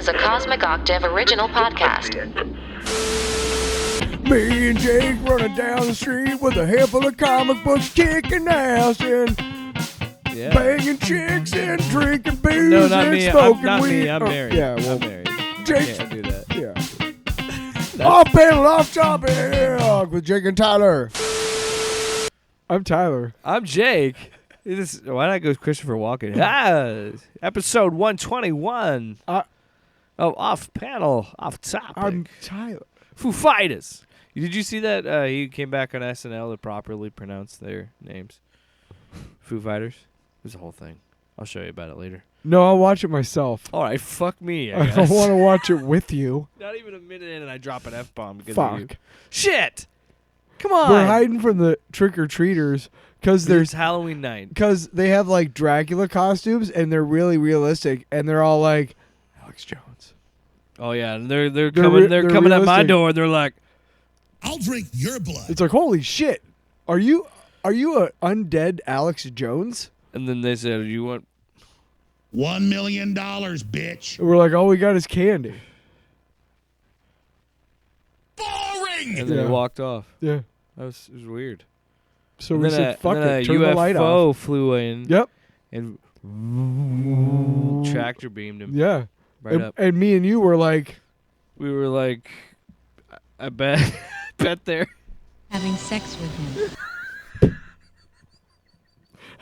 is a Cosmic Octave original podcast. Me and Jake running down the street with a handful of comic books, kicking ass and banging chicks and drinking booze No, not and me. smoking Not weed. me. I'm married. Yeah, well, I'm married. Jake. Can't do that. Yeah. Off panel, off topic with Jake and Tyler. I'm Tyler. I'm Jake. Why not go with Christopher Walken? Episode 121 of Off Panel, Off Topic. I'm Tyler. Foo Fighters. Did you see that he came back on SNL to properly pronounce their names? Foo Fighters. It was a whole thing. I'll show you about it later. No, I'll watch it myself. All right, fuck me. I don't want to watch it with you. Not even a minute in, and I drop an F-bomb because Fuck. of you. Shit. Come on. We're hiding from the trick-or-treaters because It's Halloween night. Because they have like Dracula costumes and they're really realistic and they're all like Alex Jones. Oh yeah, and they're coming at my door. And they're like, I'll drink your blood. It's like, holy shit! Are you a undead Alex Jones? and then they said, "You want?" $1 million, bitch. And we're like, all we got is candy. Boring. And then Yeah. they walked off. Yeah. It was weird. So And we then said, fuck and then it, a turn the light off. UFO flew in. Yep. And tractor beamed him Yeah. right up. And me and you were like, We were like, I bet they're. Having sex with him.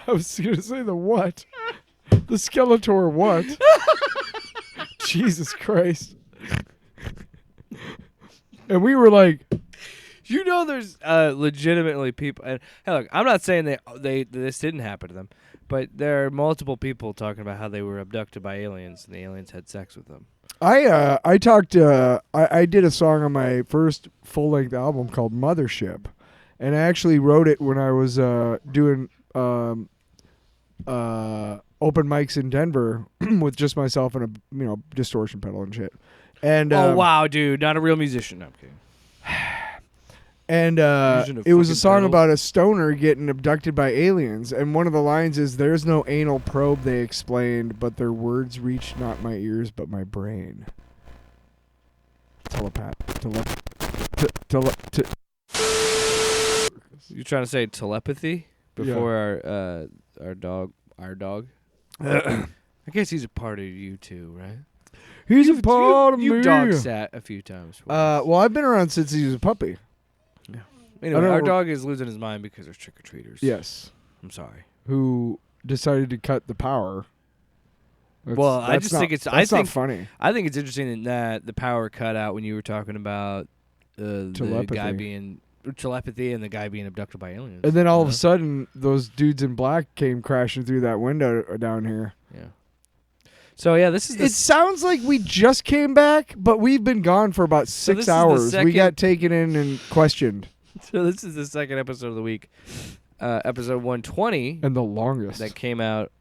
I was gonna say the what? The Skeletor what? Jesus Christ. And we were like, You know, there's legitimately people. And hey, look, I'm not saying this didn't happen to them, but there are multiple people talking about how they were abducted by aliens and the aliens had sex with them. I did a song on my first full-length album called Mothership, and I actually wrote it when I was doing open mics in Denver with just myself and a distortion pedal and shit. And Oh wow, dude, not a real musician. No, I'm kidding. And Using a it was a fucking song pedal. about a stoner getting abducted by aliens. And one of the lines is, "There's no anal probe," they explained, "but their words reach not my ears, but my brain." Telepath. You trying to say telepathy before our dog? I guess he's a part of you too, right? He's a part of me. You dog sat a few times. For us. Well, I've been around since he was a puppy. Anyway, I don't our know- dog is losing his mind because there's trick-or-treaters. Yes. I'm sorry. Who decided to cut the power. I just think it's. That's not funny. I think it's interesting that the power cut out when you were talking about the guy being telepathy and the guy being abducted by aliens. And then all of a sudden, those dudes in black came crashing through that window down here. Yeah. So yeah, this is. It sounds like we just came back, but we've been gone for about 6 this is the hours. We second- got taken in and questioned. So this is the second episode of the week, episode 120, And the longest. that came out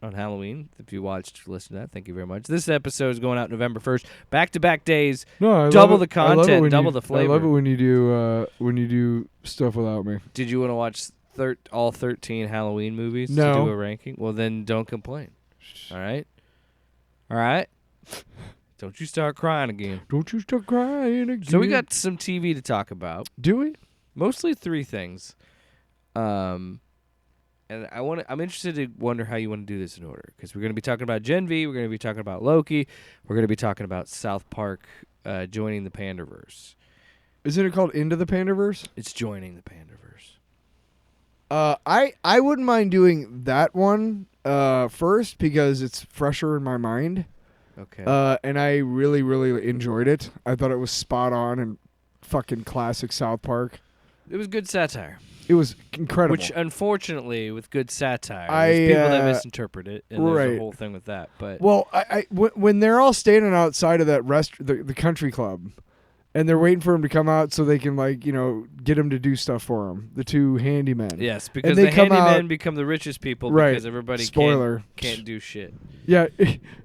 on Halloween. If you watched, listen to that. Thank you very much. This episode is going out November 1st. Back-to-back days. No, double love the I love it content, when double you- the flavor. I love it when you do stuff without me. Did you want to watch all 13 Halloween movies No. to do a ranking? Well, then don't complain. All right? All right? Don't you start crying again. Don't you start crying again. So we got some TV to talk about. Do we? Mostly 3 things. And I'm interested to wonder how you want to do this in order, because we're going to be talking about Gen V, we're going to be talking about Loki, we're going to be talking about South Park joining the Pandaverse. Isn't it called Into the Pandaverse? It's joining the Pandaverse. I wouldn't mind doing that one first because it's fresher in my mind. Okay. And I really, really enjoyed it. I thought it was spot on and fucking classic South Park. It was good satire. It was incredible. Which, unfortunately, with good satire, I, there's people that misinterpret it, and there's right. a whole thing with that. But Well, when they're all standing outside of that the country club, and they're waiting for him to come out so they can get him to do stuff for him. The 2 handymen. yes, because they the come handymen out- become the richest people Right. because everybody Spoiler. can't do shit. Yeah,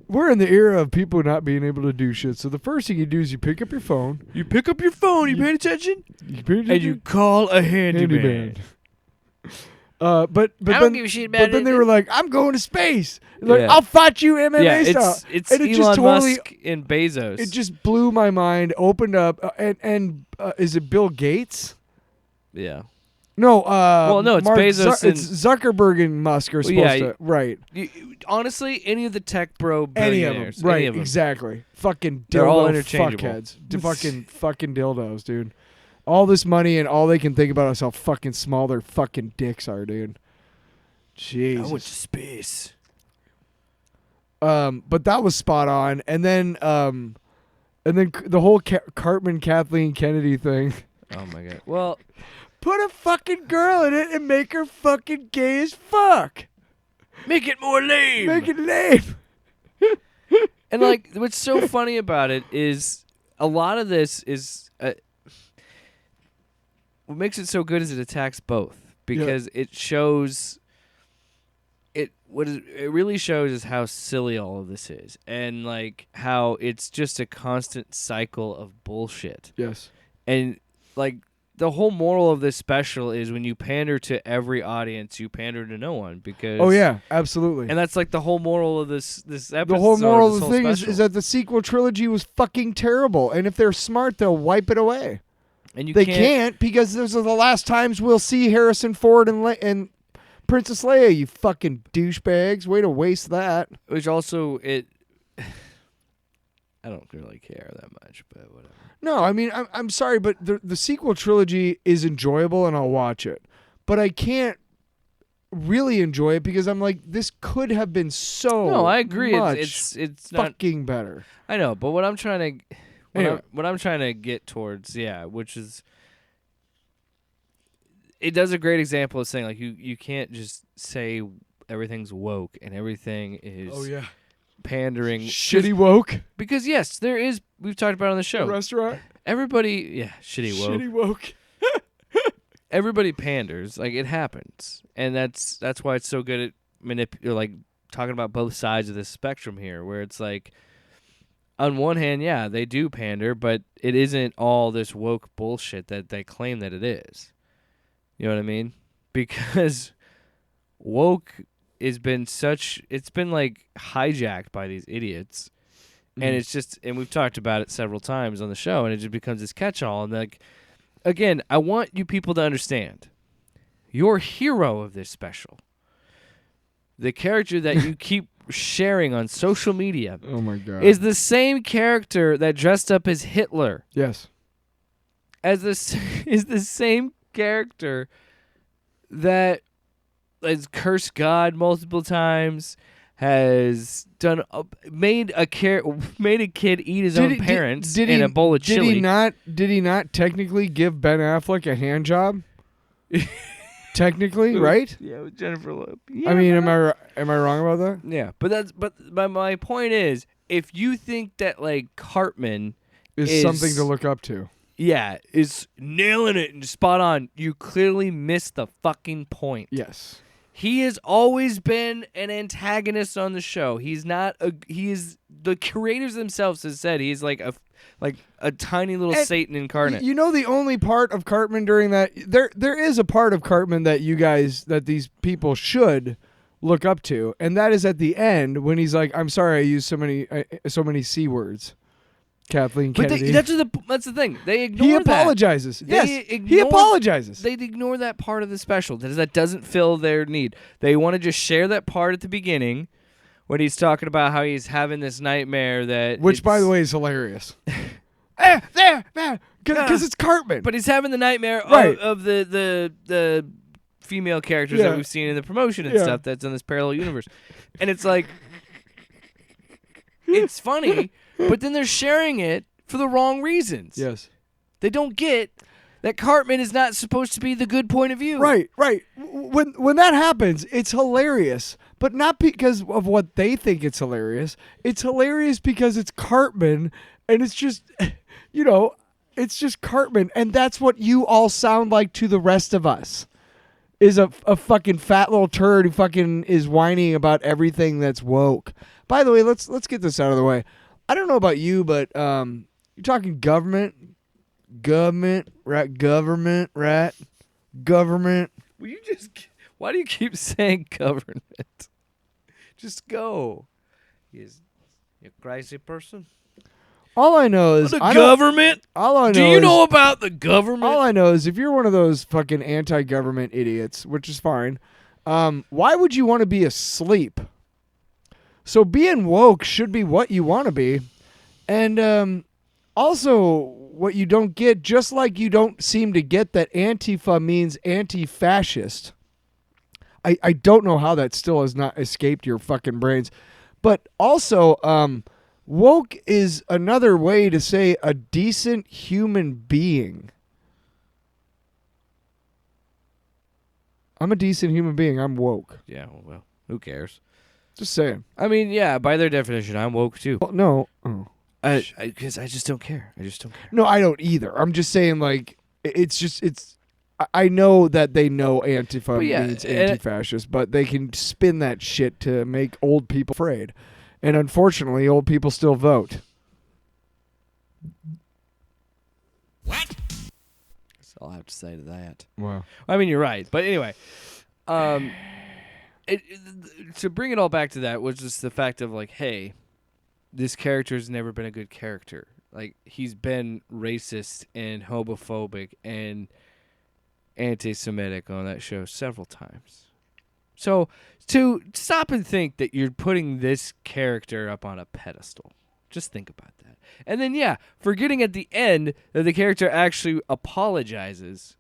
we're in the era of people not being able to do shit. So the first thing you do is you pick up your phone. You pick up your phone, you paying attention, You pay and you call a handyman. But I don't then, give a shit but about then they it. were like, "I'm going to space," Like, Yeah. I'll fight you MMA Yeah, style. it's And it Elon just totally, Musk and Bezos. it just blew my mind. Opened up, and is it Bill Gates? yeah. No, no, it's Mark Bezos and- it's Zuckerberg and Musk are Well, supposed yeah, to, right? Honestly, any of the tech bro Any of them, billionaires, right? any of them. Exactly. Fucking dildo They're all interchangeable. fuckheads. Fucking dildos, dude. All this money and all they can think about is how fucking small their fucking dicks are, dude. I went to Jesus. space. But that was spot on, and then the whole Cartman Kathleen Kennedy thing. Oh my god. Well, Put a fucking girl in it and make her fucking gay as fuck. make it more lame. Make it lame. And like, what's so funny about it is a lot of this is what makes it so good is it attacks both because it shows it really shows is how silly all of this is and like how it's just a constant cycle of bullshit. Yes. And like the whole moral of this special is when you pander to every audience, you pander to no one because Oh yeah, absolutely. and that's like the whole moral of this episode. The whole moral this of the whole thing is special. that the sequel trilogy was fucking terrible, and if they're smart, they'll wipe it away. and you They can't because those are the last times we'll see Harrison Ford and Princess Leia. You fucking douchebags! Way to waste that. Which also it, I don't really care that much, but whatever. No, I mean I'm sorry, but the sequel trilogy is enjoyable, and I'll watch it, but I can't really enjoy it because I'm like, this could have been so. No, I agree. Much It's not. fucking better. I know, but what I'm trying to, Anyway. what I'm trying to get towards, which is, it does a great example of saying like you can't just say everything's woke and everything is pandering Shitty woke because yes, there is. We've talked about it on the show. restaurant. Everybody, shitty woke. Shitty woke. Everybody panders, like it happens, and that's why it's so good at like talking about both sides of this spectrum here, where it's like, on one hand, they do pander, but it isn't all this woke bullshit that they claim that it is. You know what I mean? Because woke it's been like hijacked by these idiots, and it's just, and we've talked about it several times on the show, and it just becomes this catch-all, and like. Again, I want you people to understand, your hero of this special, the character that you keep sharing on social media, Oh my god. is the same character that dressed up as Hitler. Yes. Is the same character that has cursed God multiple times, has done made a kid eat his own parents in a bowl of chili. Did he not technically give Ben Affleck a hand job? Technically, right? Yeah, with Jennifer Lopez. I mean, am I wrong about that? Yeah, but my point is, if you think that like Cartman Is something to look up to. is nailing it and spot on, you clearly missed the fucking point. Yes. He has always been an antagonist on the show. He's not he is the creators themselves has said he's like a tiny little And Satan incarnate. You know, the only part of Cartman during that there is a part of Cartman that these people should look up to, and that is at the end when he's like, "I'm sorry, I used so many C words." Kathleen but Kennedy. that's the thing. They ignore he that. apologizes. They Yes, he ignore- apologizes. They ignore that part of the special because that doesn't fill their need. They want to just share that part at the beginning when he's talking about how he's having this nightmare that Which, by the way, is hilarious. Because it's Cartman. but he's having the nightmare Right. of the female characters Yeah. that we've seen in the promotion and Yeah. stuff that's in this parallel universe. And it's like, it's funny, but then they're sharing it for the wrong reasons. Yes. They don't get that Cartman is not supposed to be the good point of view. Right. When that happens, it's hilarious, but not because of what they think it's hilarious. It's hilarious because it's Cartman, and it's just, it's just Cartman, and that's what you all sound like to the rest of us. Is a fucking fat little turd who fucking is whining about everything that's woke. By the way, let's get this out of the way. I don't know about you, but you're talking government, right? Government. Will you just? Why do you keep saying government? Just go. You crazy person. All I know is The I don't- government? All I know Do you is, know about the government? All I know is if you're one of those fucking anti-government idiots, which is fine, why would you want to be asleep? So being woke should be what you want to be. And also what you don't get, just like you don't seem to get that Antifa means anti-fascist. I don't know how that still has not escaped your fucking brains. But also, woke is another way to say a decent human being. I'm a decent human being. I'm woke. Yeah, well, who cares? Just saying. I mean, yeah, by their definition, I'm woke too. Well, no. Oh. Because I just don't care. I just don't care. No, I don't either. I'm just saying, like, I know that they know Antifa means anti-fascist, but they can spin that shit to make old people afraid. And unfortunately, old people still vote. What? That's all I have to say to that. Wow. I mean, you're right. But anyway, to bring it all back to that was just the fact of, like, hey, this character's never been a good character. Like, he's been racist and homophobic and anti-Semitic on that show several times. So to stop and think that you're putting this character up on a pedestal, just think about that. And then, yeah, forgetting at the end that the character actually apologizes.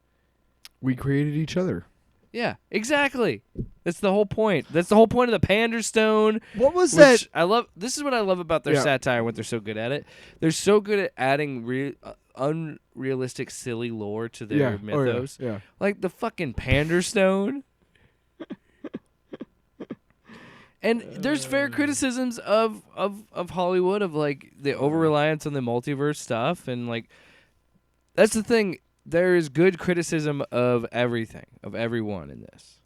We created each other. Yeah, exactly. That's the whole point. That's the whole point of the Panderstone. What was which that? I love. This is what I love about their Yeah. satire. What they're so good at it. They're so good at adding unrealistic, silly lore to their mythos. Yeah. Like the fucking Panderstone. And there's fair criticisms of Hollywood, of like the over reliance on the multiverse stuff, and like that's the thing. There is good criticism of everything, of everyone in this.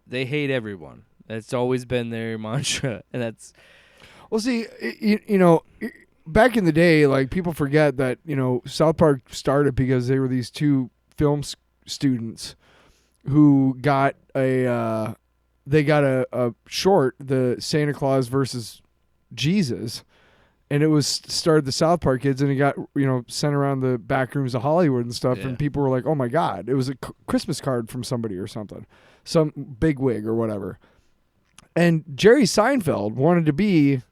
They hate everyone. That's always been their mantra, and that's. Well, see, you know, back in the day, like, people forget that, you know, South Park started because they were these two film students who got a short, the Santa Claus versus Jesus, and it was started the South Park kids, and it got, you know, sent around the back rooms of Hollywood and stuff, Yeah. and people were like, oh my God, it was a Christmas card from somebody or something, some big wig or whatever. And Jerry Seinfeld wanted to be,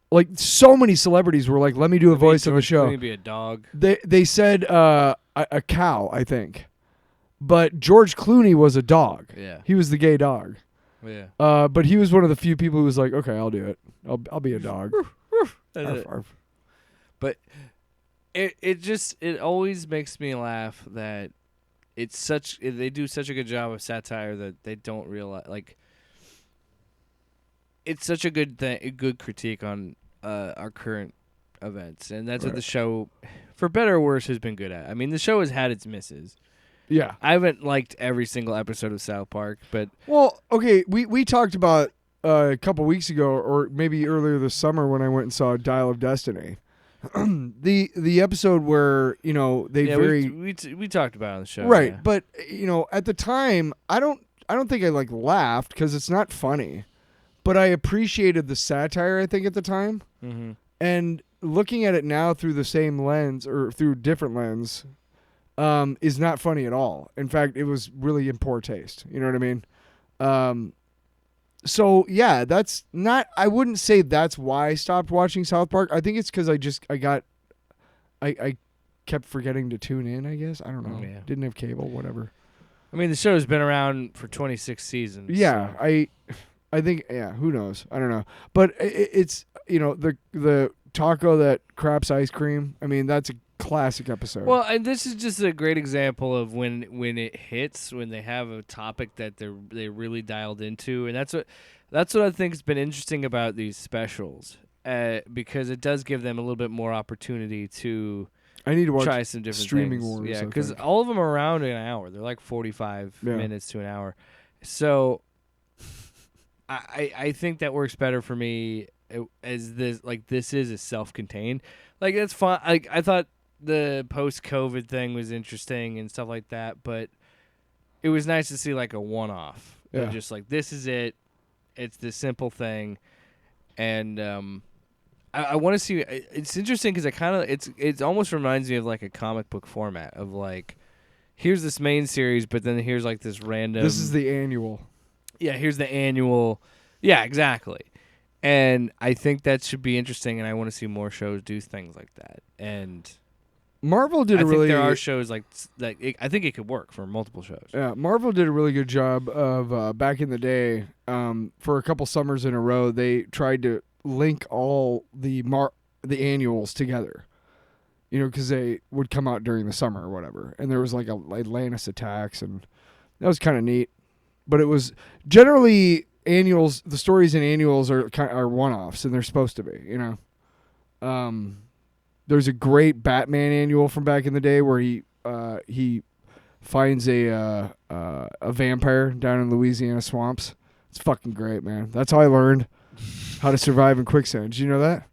like, so many celebrities were like, let me do a voice on the show. Let me be a dog. They said a cow, I think. But George Clooney was a dog. Yeah. He was the gay dog. Yeah. But he was one of the few people who was like, okay, I'll do it. I'll be a dog. Arf, arf. But it always makes me laugh that they do such a good job of satire that they don't realize, like, it's such a good critique on our current events, and that's what the show, for better or worse, has been good at. I mean, the show has had its misses. Yeah. I haven't liked every single episode of South Park, but Well, okay, we talked about a couple weeks ago, or maybe earlier this summer, when I went and saw Dial of Destiny. the episode where, you know, they we talked about it on the show, right, yeah. but, you know, at the time, I don't think I, like, laughed because it's not funny, but I appreciated the satire, I think, at the time. Mm-hmm. And looking at it now through the same lens, or through different lens, is not funny at all. In fact, it was really in poor taste. You know what I mean? So yeah, that's not. I wouldn't say that's why I stopped watching South Park. I think it's because I kept forgetting to tune in. I guess I don't know. Yeah. Didn't have cable. Whatever. I mean, the show's been around for 26 seasons. Yeah, so. I think, yeah. Who knows? I don't know. But it's, you know, the taco that craps ice cream. I mean, that's a classic episode. Well, and this is just a great example of when it hits, when they have a topic that they really dialed into, and that's what I think has been interesting about these specials, because it does give them a little bit more opportunity to I need to watch try some different Streaming things. Wars. Yeah, because because all of them are around an hour. They're like 45 minutes to an hour. So I think that works better for me as this is a self-contained. Like, it's fun. Like, I thought the post-COVID thing was interesting and stuff like that, but it was nice to see like a one-off. Yeah. Just like, this is it. It's this simple thing, and I want to see. It's interesting because it almost reminds me of like a comic book format of like, here's this main series, but then here's like this random. This is the annual. Yeah, here's the annual. Yeah, exactly. And I think that should be interesting, and I want to see more shows do things like that. And Marvel did I a really. think there are shows like that. I think it could work for multiple shows. Yeah, Marvel did a really good job of back in the day. For a couple summers in a row, they tried to link all the annuals together. You know, because they would come out during the summer or whatever, and there was like Atlantis attacks, and that was kind of neat. But it was generally annuals. The stories in annuals are one-offs, and they're supposed to be. You know, there's a great Batman annual from back in the day where he finds a vampire down in Louisiana swamps. It's fucking great, man. That's how I learned how to survive in quicksand. Did you know that?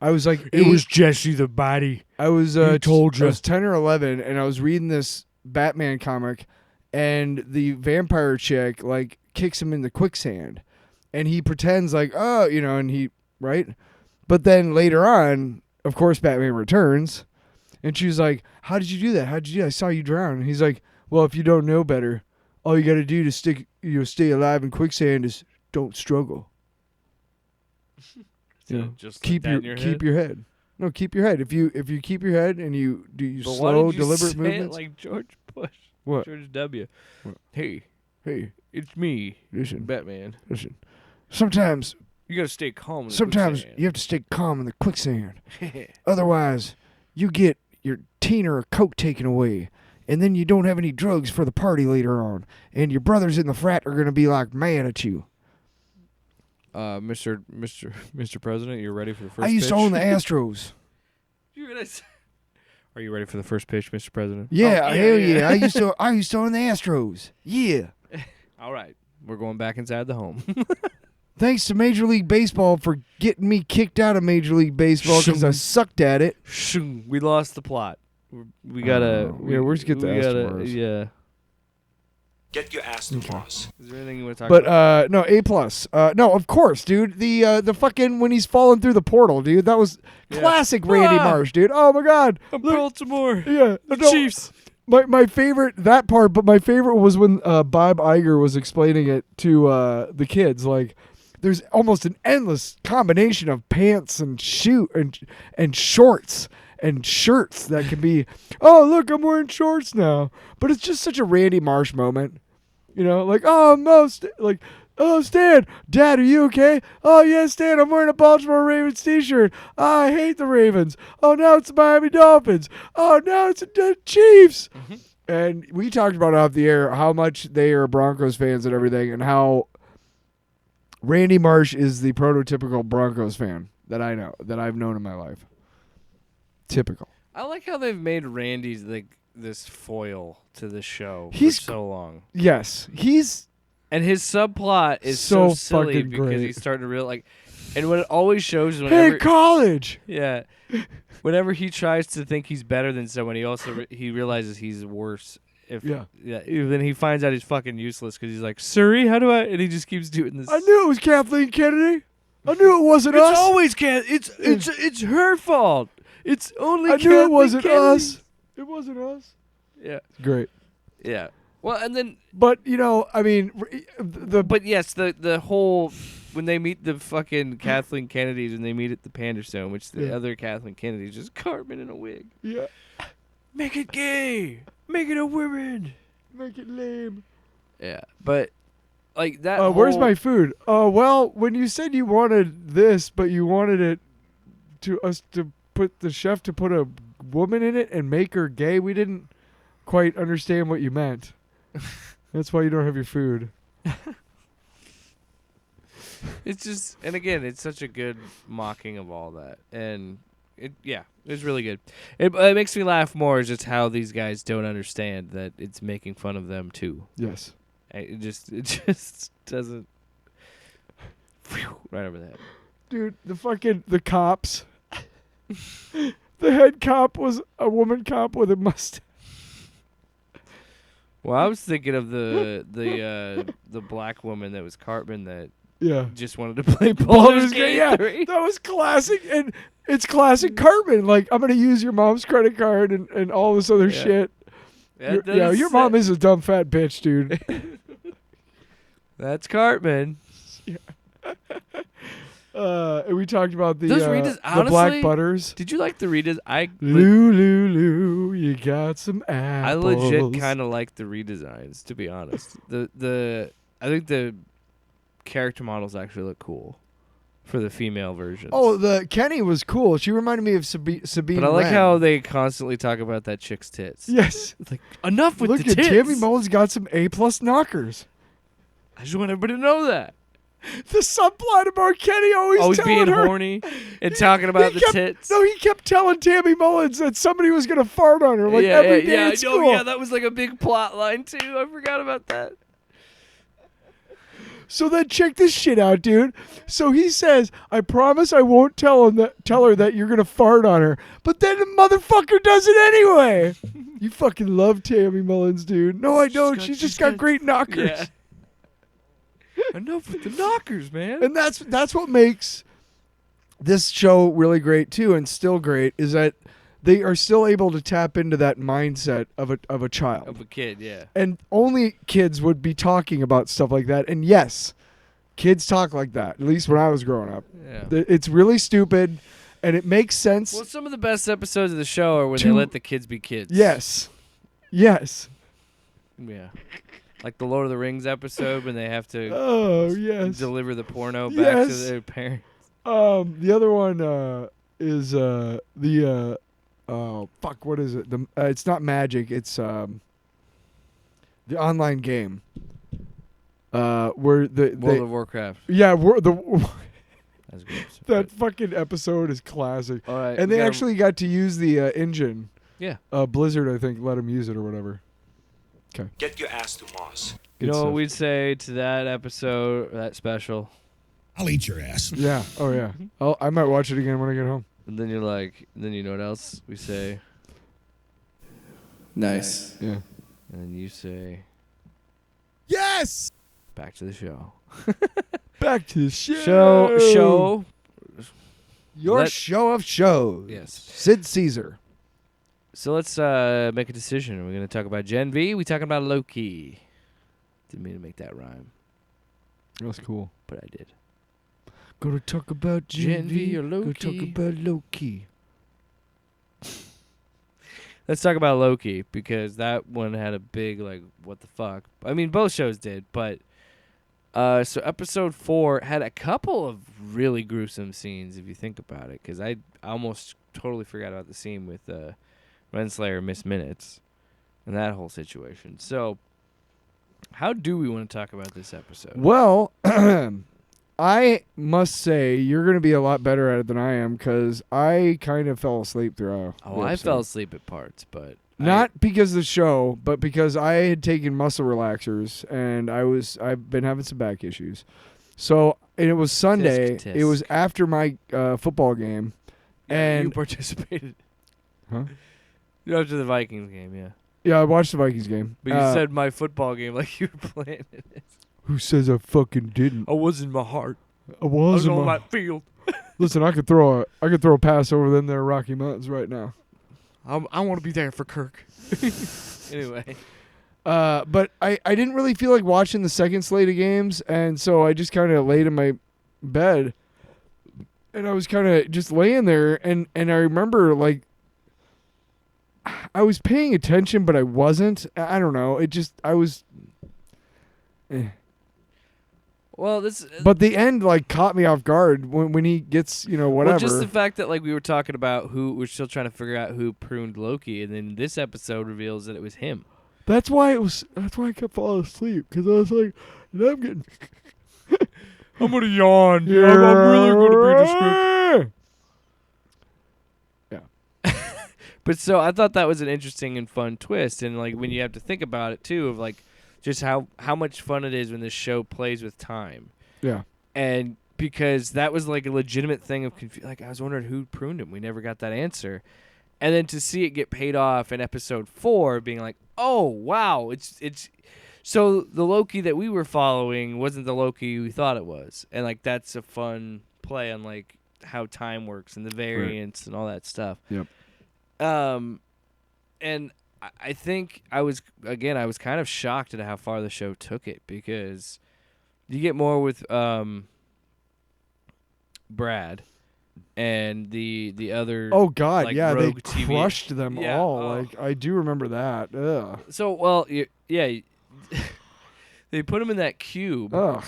I was like, It was Jesse the Body. I was told I ya. was 10 or 11, and I was reading this Batman comic, and the vampire chick like kicks him in the quicksand, and he pretends like, oh, you know, and he right, but then later on, of course, Batman returns, and she's like, how did you do that? How did you do that? I saw you drown. And he's like, well, if you don't know better, all you got to do to stay alive in quicksand is don't struggle. You know, Just keep like that your in keep your head. No, keep your head. If you keep your head and you do But why slow, did you deliberate say movements. it like George Bush? What? George W. What? Hey, Hey, it's me, listen, Batman. listen. Sometimes You gotta stay calm. In the Sometimes quicksand. you have to stay calm in the quicksand. Otherwise, you get your teen or a coke taken away, and then you don't have any drugs for the party later on, and your brothers in the frat are gonna be like mad at you. Mr. President, you're ready for the first I used pitch? to own the Astros. Are you ready for the first pitch, Mr. President? Yeah, Oh, hell yeah. I used to own the Astros. Yeah. All right. We're going back inside the home. Thanks to Major League Baseball for getting me kicked out of Major League Baseball because I sucked at it. We lost the plot. We gotta. yeah, where's get the we gotta- Astros? Yeah. Get your ass to boss. Is there anything you want to talk But about? no, A+. No, of course, dude. The fucking when he's falling through the portal, dude. That was Yeah. classic Randy Ah! Marsh, dude. Oh my God. Look, Baltimore. yeah, The no, Chiefs. My favorite that part, but my favorite was when Bob Iger was explaining it to the kids. Like, there's almost an endless combination of pants and and shorts and shirts that can be. Oh, look, I'm wearing shorts now. But it's just such a Randy Marsh moment, you know. Like, oh no, oh Stan, Dad, are you okay? Oh yeah, Stan, I'm wearing a Baltimore Ravens T-shirt. Oh, I hate the Ravens. Oh, now it's the Miami Dolphins. Oh, now it's the Chiefs. Mm-hmm. And we talked about off the air how much they are Broncos fans and everything, and how Randy Marsh is the prototypical Broncos fan that I know, that I've known in my life. Typical. I like how they've made Randy's like this foil to the show He's- for so long. Yes, he's And his subplot is so So silly fucking because great. he's starting to real like, and what it always shows is hey whenever, college. yeah, whenever he tries to think he's better than someone, he also he realizes he's worse. Yeah. Then he finds out he's fucking useless because he's like, Surrey, how do I? And he just keeps doing this. I knew it was Kathleen Kennedy. I knew it wasn't It's us. always it's her fault. It's only. I knew Kathleen it wasn't Kennedy. us. It wasn't us. Yeah, Great. yeah. Well, and then, But you know, I mean, but yes, the whole when they meet the fucking Kathleen Kennedys and they meet at the Panda Stone, which the Yeah. other Kathleen Kennedy is just Cartman in a wig. yeah, Make it gay. Make it a woman. make it lame. Yeah, but like that. Where's whole- my food? Well, when you said you wanted this, but you wanted it to us to put the chef to put a woman in it and make her gay, we didn't quite understand what you meant. That's why you don't have your food. It's just, and again, it's such a good mocking of all that, and it's really good. It makes me laugh more is just how these guys don't understand that it's making fun of them too. Yes. It just doesn't. Right over the head. Dude, the cops. The head cop was a woman cop with a mustache. Well, I was thinking of the black woman that was Cartman that Yeah. just wanted to play Baldur's Baldur's Gate yeah, 3. that was classic, and it's classic Cartman. Like, I'm gonna use your mom's credit card and all this other shit. Your mom is a dumb fat bitch, dude. That's Cartman. And we talked about the Those the honestly, black butters. Did you like the redesign? Lou, you got some apples. I legit kind of like the redesigns, to be honest. I think the character models actually look cool for the female versions. Oh, the Kenny was cool. She reminded me of Sabine. But I like Wren. how they constantly talk about that chick's tits. Yes. It's like, enough with Look the at tits. Tammy Mullins got some A+ knockers. I just want everybody to know that. The subplot about Kenny always telling being her, horny and talking about the tits. No, he kept telling Tammy Mullins that somebody was going to fart on her every day at school. Yeah, that was like a big plot line too. I forgot about that. So then check this shit out, dude. So he says, I promise I won't tell her that you're going to fart on her. But then the motherfucker does it anyway. You fucking love Tammy Mullins, dude. No, I don't. She's just got great knockers. Yeah. Enough with the knockers, man. And that's what makes this show really great too, and still great, is that they are still able to tap into that mindset of a child. Of a kid, yeah. And only kids would be talking about stuff like that. And yes, kids talk like that, at least when I was growing up. Yeah. It's really stupid, and it makes sense. Well, some of the best episodes of the show are when they let the kids be kids. Yes. Yeah. Like the Lord of the Rings episode when they have to deliver the porno back to their parents. The other one is what is it? It's not Magic. It's the online game. Where the World of Warcraft. Yeah, That's good. that fucking episode is classic. All right, and they actually got to use the engine. Yeah. Blizzard, I think, let them use it or whatever. Okay. Get your ass to Moss. You know what we'd say to that episode, that special? I'll eat your ass. Yeah. Oh yeah. I might watch it again when I get home. And then you're like, then you know what else we say? Nice. Yeah. And then you say, yes. back to the show. Back to the show. Show. Your show of shows. Yes. Sid Caesar. So let's make a decision. We're going to talk about Gen V. We talking about Loki. Didn't mean to make that rhyme. That was cool. But I did. Gonna talk about Gen V or Loki. Gonna talk about Loki. Let's talk about Loki, because that one had a big, like, what the fuck. I mean, both shows did, but so episode 4 had a couple of really gruesome scenes, if you think about it, because I almost totally forgot about the scene with Renslayer Miss Minutes and that whole situation. So how do we want to talk about this episode? Well, I must say you're going to be a lot better at it than I am, because I kind of fell asleep throughout. Oh, I fell asleep at parts, but not because of the show, but because I had taken muscle relaxers and I've been having some back issues. So, and it was Sunday. Tisk. It was after my football game, and you participated. Huh? You're after the Vikings game, yeah. Yeah, I watched the Vikings game. But you said my football game like you were playing it. Who says I fucking didn't? I was in my heart. I was on that field. Listen, I could throw a pass over them there Rocky Mountains right now. I want to be there for Kirk. Anyway. But I didn't really feel like watching the second slate of games, and so I just kind of laid in my bed, and I was kind of just laying there, and I remember, like, I was paying attention, but I wasn't. I don't know. I was... Well, this. But the end, like, caught me off guard when he gets, whatever. Well, just the fact that, like, we were talking about we're still trying to figure out who pruned Loki, and then this episode reveals that it was him. That's why I kept falling asleep, because I was like, I'm getting... I'm going to yawn. Yeah. I'm really going to be descriptive. Yeah. But so I thought that was an interesting and fun twist, and, like, when you have to think about it, too, of, like, just how much fun it is when this show plays with time. Yeah. And because that was like a legitimate thing of like I was wondering who pruned him. We never got that answer. And then to see it get paid off in episode 4 being like, "Oh, wow, it's So the Loki that we were following wasn't the Loki we thought it was, and like that's a fun play on like how time works and the variance and all that stuff. Yep. And I think I was kind of shocked at how far the show took it, because you get more with Brad and the other. Oh God, like, yeah, they rogue TV. crushed them Yeah, all. oh. Like I do remember that. Ugh. So well, yeah, they put him in that cube. Ugh.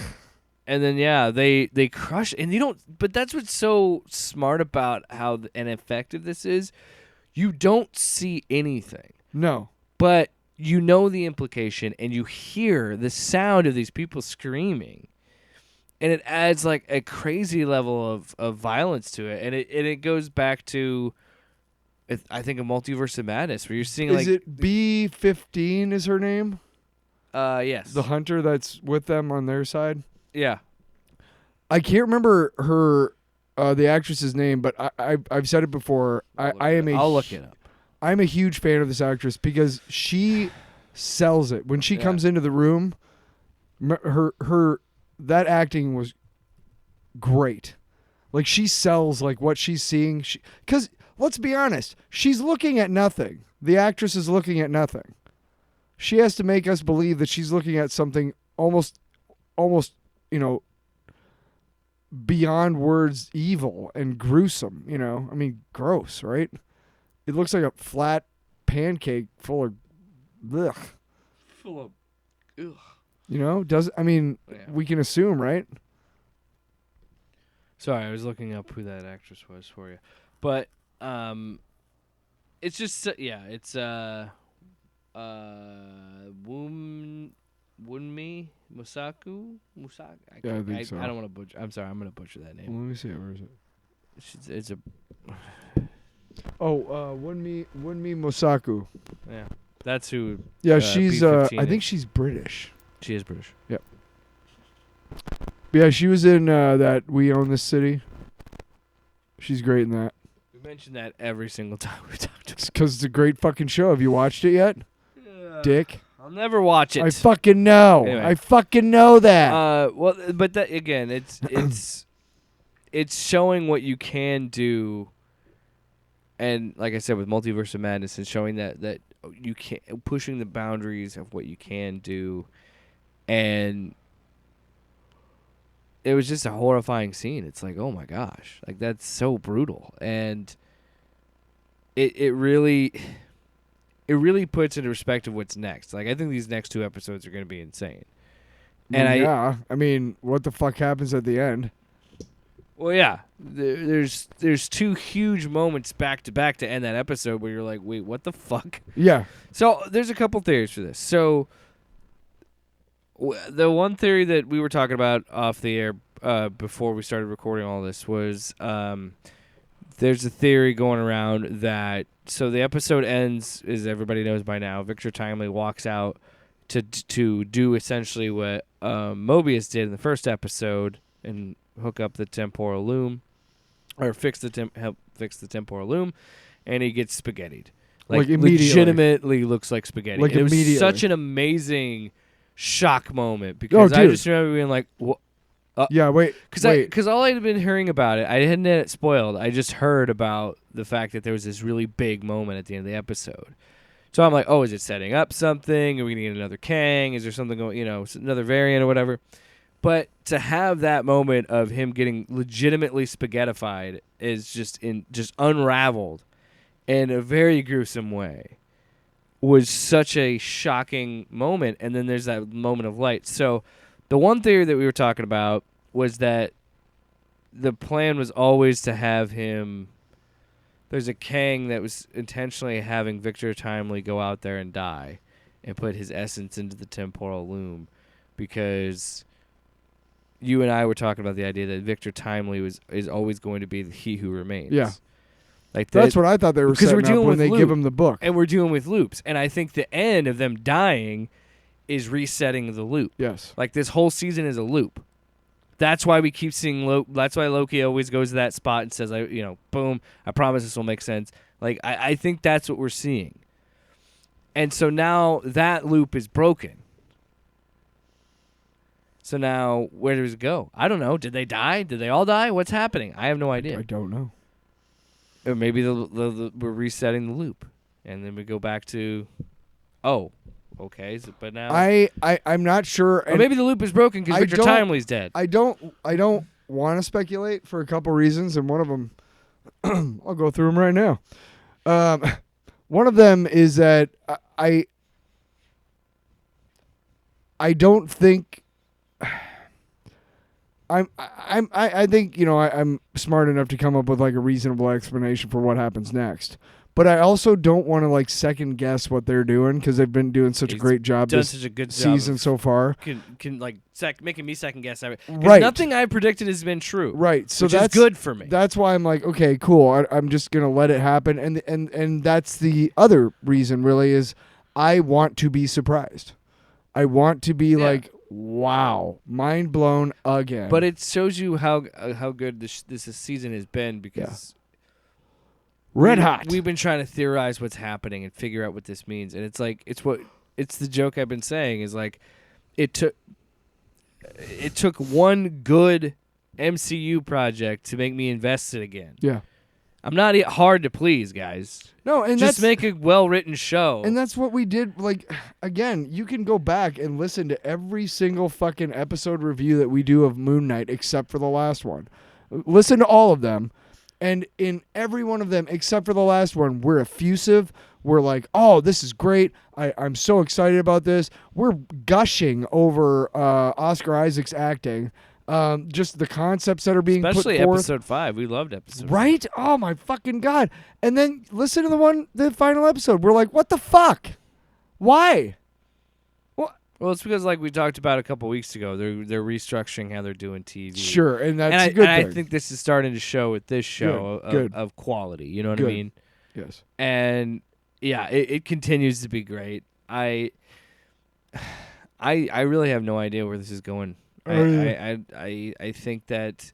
And then they crush, and you don't. But that's what's so smart about how and effective this is. You don't see anything, No. but you know the implication, and you hear the sound of these people screaming, and it adds like a crazy level of violence to it, and it goes back to, I think, a Multiverse of Madness, where you're seeing Is it B-15 is her name? Yes, The hunter that's with them on their side? yeah. I can't remember her, the actress's name, but I've said it before. I'll look it up. I'm a huge fan of this actress because she sells it when she comes into the room. Her that acting was great. Like she sells like what she's seeing. Because let's be honest, she's looking at nothing. The actress is looking at nothing. She has to make us believe that she's looking at something almost, beyond words evil and gruesome, I mean, gross, right? It looks like a flat pancake full of ugh. Full of ugh. We can assume, right? Sorry, I was looking up who that actress was for you. But it's just it's Wunmi Musaku. I think so. I don't want to butcher. I'm sorry, I'm going to butcher that name. Let me see it. Where is it? It's a Wunmi Mosaku. yeah. That's who. Yeah, she's. B-15 I think is. she's British. She is British. Yeah, she was in that We Own This City. She's great in that. We mention that every single time we talked about. Because it's a great fucking show. Have you watched it yet, Dick? I'll never watch it. I fucking know. Anyway. I fucking know that. Well, but that again, it's showing what you can do, and like I said, with Multiverse of Madness, and showing that you can, pushing the boundaries of what you can do, and it was just a horrifying scene. It's like, oh my gosh, like that's so brutal, and it really puts into perspective what's next. Like I think these next 2 episodes are going to be insane. And I mean, what the fuck happens at the end? Well, yeah, there's 2 huge moments back to back to end that episode where you're like, wait, what the fuck? Yeah. So there's a couple theories for this. So the one theory that we were talking about off the air before we started recording all this was there's a theory going around that so the episode ends, as everybody knows by now, Victor Timely walks out to do essentially what Mobius did in the first episode and hook up the temporal loom, or help fix the temporal loom, and he gets spaghettied. Like immediately. Legitimately looks like spaghetti. Like it was immediately. such an amazing shock moment because I just remember being like, what? Yeah, wait. Because all I had been hearing about it, I hadn't had it spoiled. I just heard about the fact that there was this really big moment at the end of the episode. So I'm like, oh, is it setting up something? Are we going to get another Kang? Is there something going, another variant or whatever? But to have that moment of him getting legitimately spaghettified is just unraveled in a very gruesome way was such a shocking moment. And then there's that moment of light. So the one theory that we were talking about was that the plan was always to have him. There's a Kang that was intentionally having Victor Timely go out there and die and put his essence into the temporal loom because you and I were talking about the idea that Victor Timely is always going to be the He Who Remains. Yeah. Like that's what I thought they were setting up when they give him the book. And we're dealing with loops. And I think the end of them dying is resetting the loop. Yes. Like this whole season is a loop. That's why we keep seeing that's why Loki always goes to that spot and says, boom, I promise this will make sense. Like, I think that's what we're seeing. And so now that loop is broken. So now, where does it go? I don't know. Did they die? Did they all die? What's happening? I have no I idea. don't know. Or maybe we're resetting the loop, and then we go back to, oh, okay. But now, I'm not sure. or maybe the loop is broken because I Richard don't- Timely's dead. I don't want to speculate for a couple reasons, and one of them, I'll go through them right now. One of them is that I don't think I think I'm smart enough to come up with like a reasonable explanation for what happens next. But I also don't want to like second guess what they're doing because they've been doing such a He's great job done this such a good job season of- so far. Can like making me second guess everything. Right. Nothing I predicted has been true. Right. So which that's is good for me. That's why I'm like, okay, cool. I'm just gonna let it happen, and that's the other reason really is I want to be surprised. I want to be like, wow, mind blown again. But it shows you how good this season has been because red hot. We've been trying to theorize what's happening and figure out what this means, and it's like it's the joke I've been saying is like it took one good MCU project to make me invested again. Yeah. I'm not hard to please, guys. No, and Just that's make a well-written show. and that's what we did. Like, again, you can go back and listen to every single fucking episode review that we do of Moon Knight, except for the last one. Listen to all of them, and in every one of them, except for the last one, we're effusive. We're like, oh, this is great. I'm so excited about this. We're gushing over Oscar Isaac's acting. Just the concepts that are being Especially put forth. episode 5. We loved episode 5. Right? Oh my fucking god! And then listen to the final episode. We're like, what the fuck? Why? Well, it's because like we talked about a couple weeks ago, they're restructuring how they're doing TV. Sure, and that's and a good I thing. think this is starting to show with this show Good. of quality. You know what Good. I mean? Yes. And yeah, it continues to be great. I really have no idea where this is going. I think that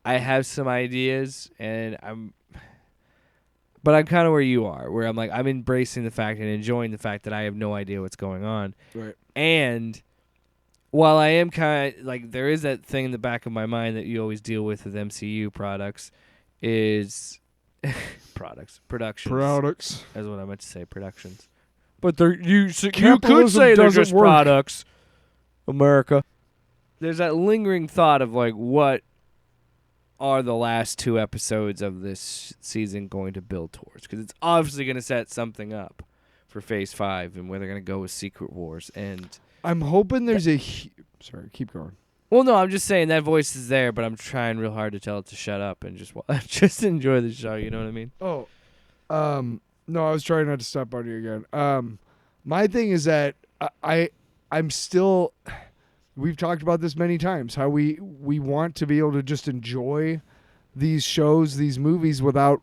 I have some ideas, and I'm kind of where you are, where I'm like I'm embracing the fact and enjoying the fact that I have no idea what's going on. Right. And while I am kind of like there is that thing in the back of my mind that you always deal with MCU products is productions. That's what I meant to say, productions. But you could Capitalism say they're doesn't just work. products. America. There's that lingering thought of like what are the last 2 episodes of this season going to build towards? Because it's obviously going to set something up for Phase 5 and where they're going to go with Secret Wars. And I'm hoping there's sorry, keep going. well, no, I'm just saying that voice is there, but I'm trying real hard to tell it to shut up and just enjoy the show. You know what I mean? Oh, no, I was trying not to step on you again. My thing is that I'm still. We've talked about this many times. How we want to be able to just enjoy these shows, these movies without,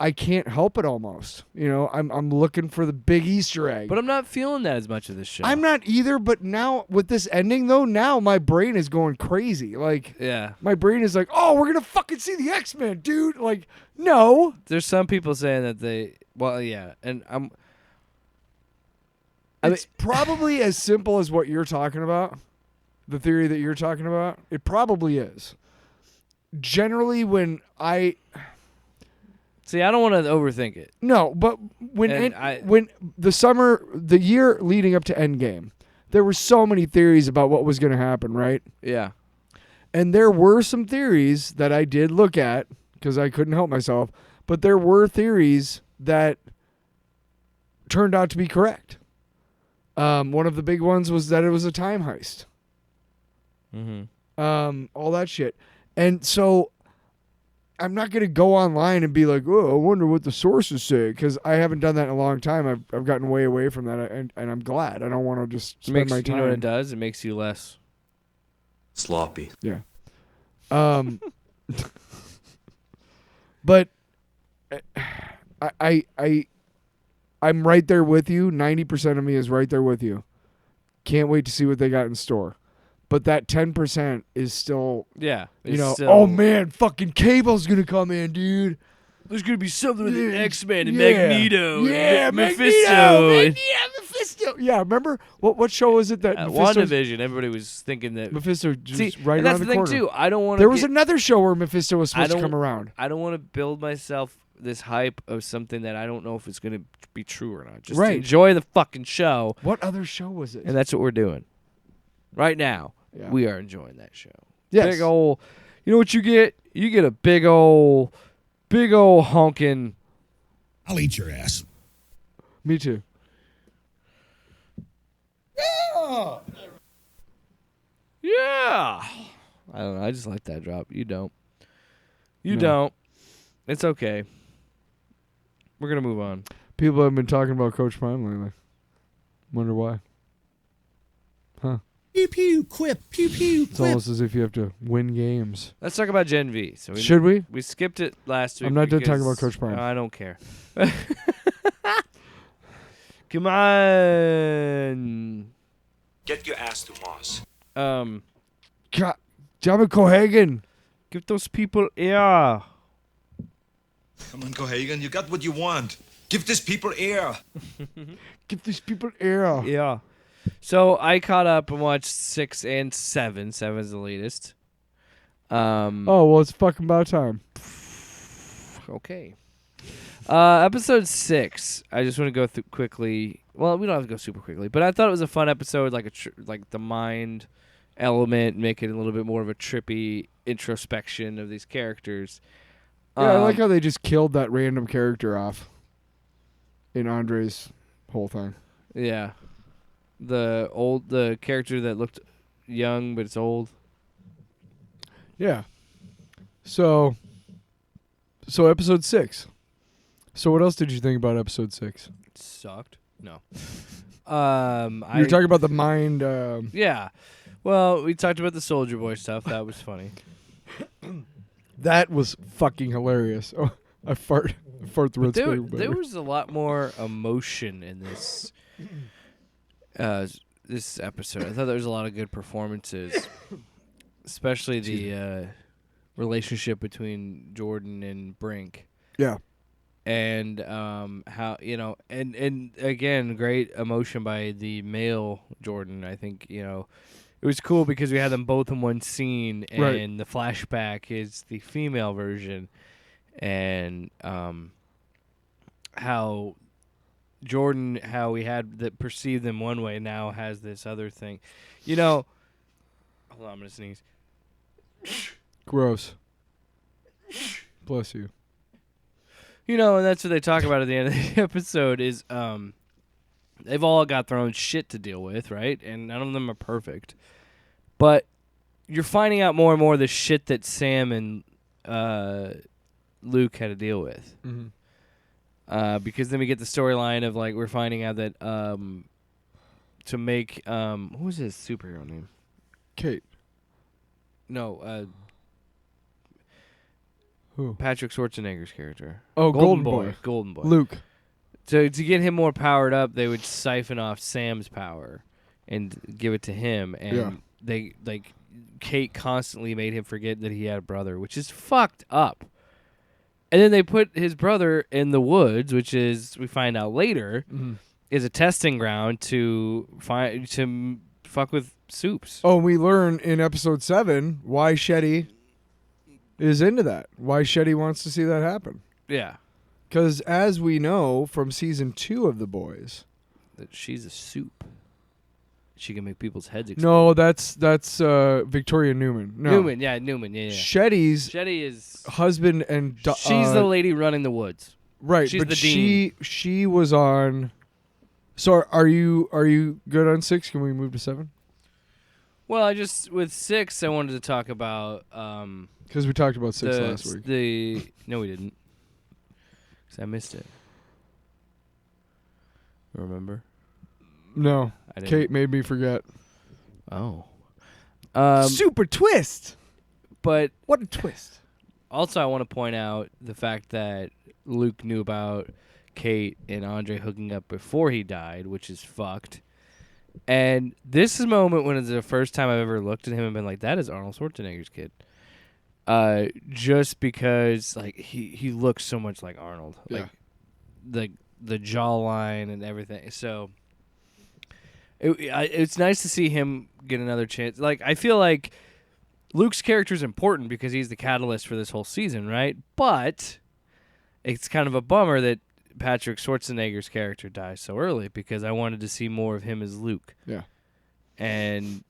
I can't help it almost. I'm looking for the big Easter egg. But I'm not feeling that as much of this show. I'm not either. But now with this ending though, now my brain is going crazy. Like, Yeah. my brain is like, oh, we're gonna fucking see the X-Men, dude. Like, no. There's some people saying that and It's probably as simple as what you're talking about. The theory that you're talking about. It probably is. Generally, when I see, I don't want to overthink it. no, but when And when the year leading up to Endgame, there were so many theories about what was going to happen, right? Yeah. And there were some theories that I did look at because I couldn't help myself, but there were theories that turned out to be correct. One of the big ones was that it was a time heist. Mm-hmm. All that shit. And so I'm not going to go online and be like, oh, I wonder what the sources say, because I haven't done that in a long time. I've gotten way away from that, and I'm glad. I don't want to just spend my time. You know what it does? It makes you less Sloppy. Yeah. But I'm right there with you. 90% of me is right there with you. Can't wait to see what they got in store. But that 10% is still, Yeah. oh man, fucking Cable's gonna come in, dude. There's gonna be something with the Yeah. X-Men and Yeah. Magneto. Yeah, and Magneto. Mephisto. Mephisto. Yeah, remember what show was it that Mephisto? WandaVision. Everybody was thinking that. Mephisto just See, right and around that's the the thing corner. too. I don't want to. There was another show where Mephisto was supposed to don't- come around. I don't want to build myself this hype of something that I don't know if it's gonna be true or not. Just Right. enjoy the fucking show, What other show was it? and that's what we're doing right now. Yeah. We are enjoying that show. Yes. Big ol'. You know what you get? You get a big ol' honking. I'll eat your ass. Me too. Yeah. I don't know. I just like that drop. You don't. You No. don't. It's okay. We're gonna move on. People have been talking about Coach Prime lately. Wonder why. Pew pew quip. Pew pew It's quip. almost as if you have to win games. Let's talk about Gen V. So Should we? we skipped it last week. I'm not done talking because- about Coach Prime. I don't care. Come on. Get your ass to Mars. God, Jamie Cohagen. Give those people air. Come on, Cohagen, you got what you want. Give these people air. Give these people air. Yeah. So I caught up and watched 6 and 7. 7's the latest. Oh, well, it's fucking about time. Okay. Episode 6. I just want to go through quickly. Well, we don't have to go super quickly, but I thought it was a fun episode, like like the mind element, make it a little bit more of a trippy introspection of these characters. Yeah, I like how they just killed that random character off in Andre's whole thing. Yeah. The character that looked young but it's old. Yeah. So episode 6. So what else did you think about episode 6? It sucked. No. You were talking about the mind. Yeah. Well, we talked about the Soldier Boy stuff. That was funny. That was fucking hilarious. Oh, I fart the red There, screen. there was a lot more emotion in this this episode. I thought there was a lot of good performances, especially the relationship between Jordan and Brink. Yeah. And how and again, great emotion by the male Jordan. I think it was cool because we had them both in one scene, and Right. the flashback is the female version, and how Jordan, how we had that perceived them one way, now has this other thing. Hold on, I'm gonna sneeze. Gross. Bless you. And that's what they talk about at the end of the episode is they've all got their own shit to deal with, right? And none of them are perfect. But you're finding out more and more the shit that Sam and Luke had to deal with. Mm-hmm. Because then we get the storyline of, like, we're finding out that to make... what was his superhero name? Kate. No, Who? Patrick Schwarzenegger's character. Oh, Golden Boy. Golden Boy. Luke. So to get him more powered up, they would siphon off Sam's power and give it to him. And Yeah. they Kate constantly made him forget that he had a brother, which is fucked up. And then they put his brother in the woods, which is, we find out later, Mm-hmm. is a testing ground to fuck with Soups. Oh, and we learn in episode 7 why Shetty is into that. Why Shetty wants to see that happen. Yeah, Because as we know from season 2 of The Boys. that she's a soup. She can make people's heads explode. No, that's Victoria Newman. No. Newman. Yeah. Shetty's Shetty is. husband and She's the lady running the woods. right. she's but the dean. she was on. So are you good on 6? Can we move to 7? Well, with 6, I wanted to talk about Because we talked about 6 last week. No, we didn't. 'Cause I missed it. Remember? No, I didn't. Kate made me forget. Oh. Super twist. But What a twist. also, I want to point out the fact that Luke knew about Kate and Andre hooking up before he died, which is fucked. And this is a moment when it's the first time I've ever looked at him and been like, that is Arnold Schwarzenegger's kid. just because like he looks so much like Arnold, like the jawline and everything. So it's nice to see him get another chance. Like I feel like Luke's character is important because he's the catalyst for this whole season, right? But it's kind of a bummer that Patrick Schwarzenegger's character dies so early because I wanted to see more of him as Luke. Yeah. And,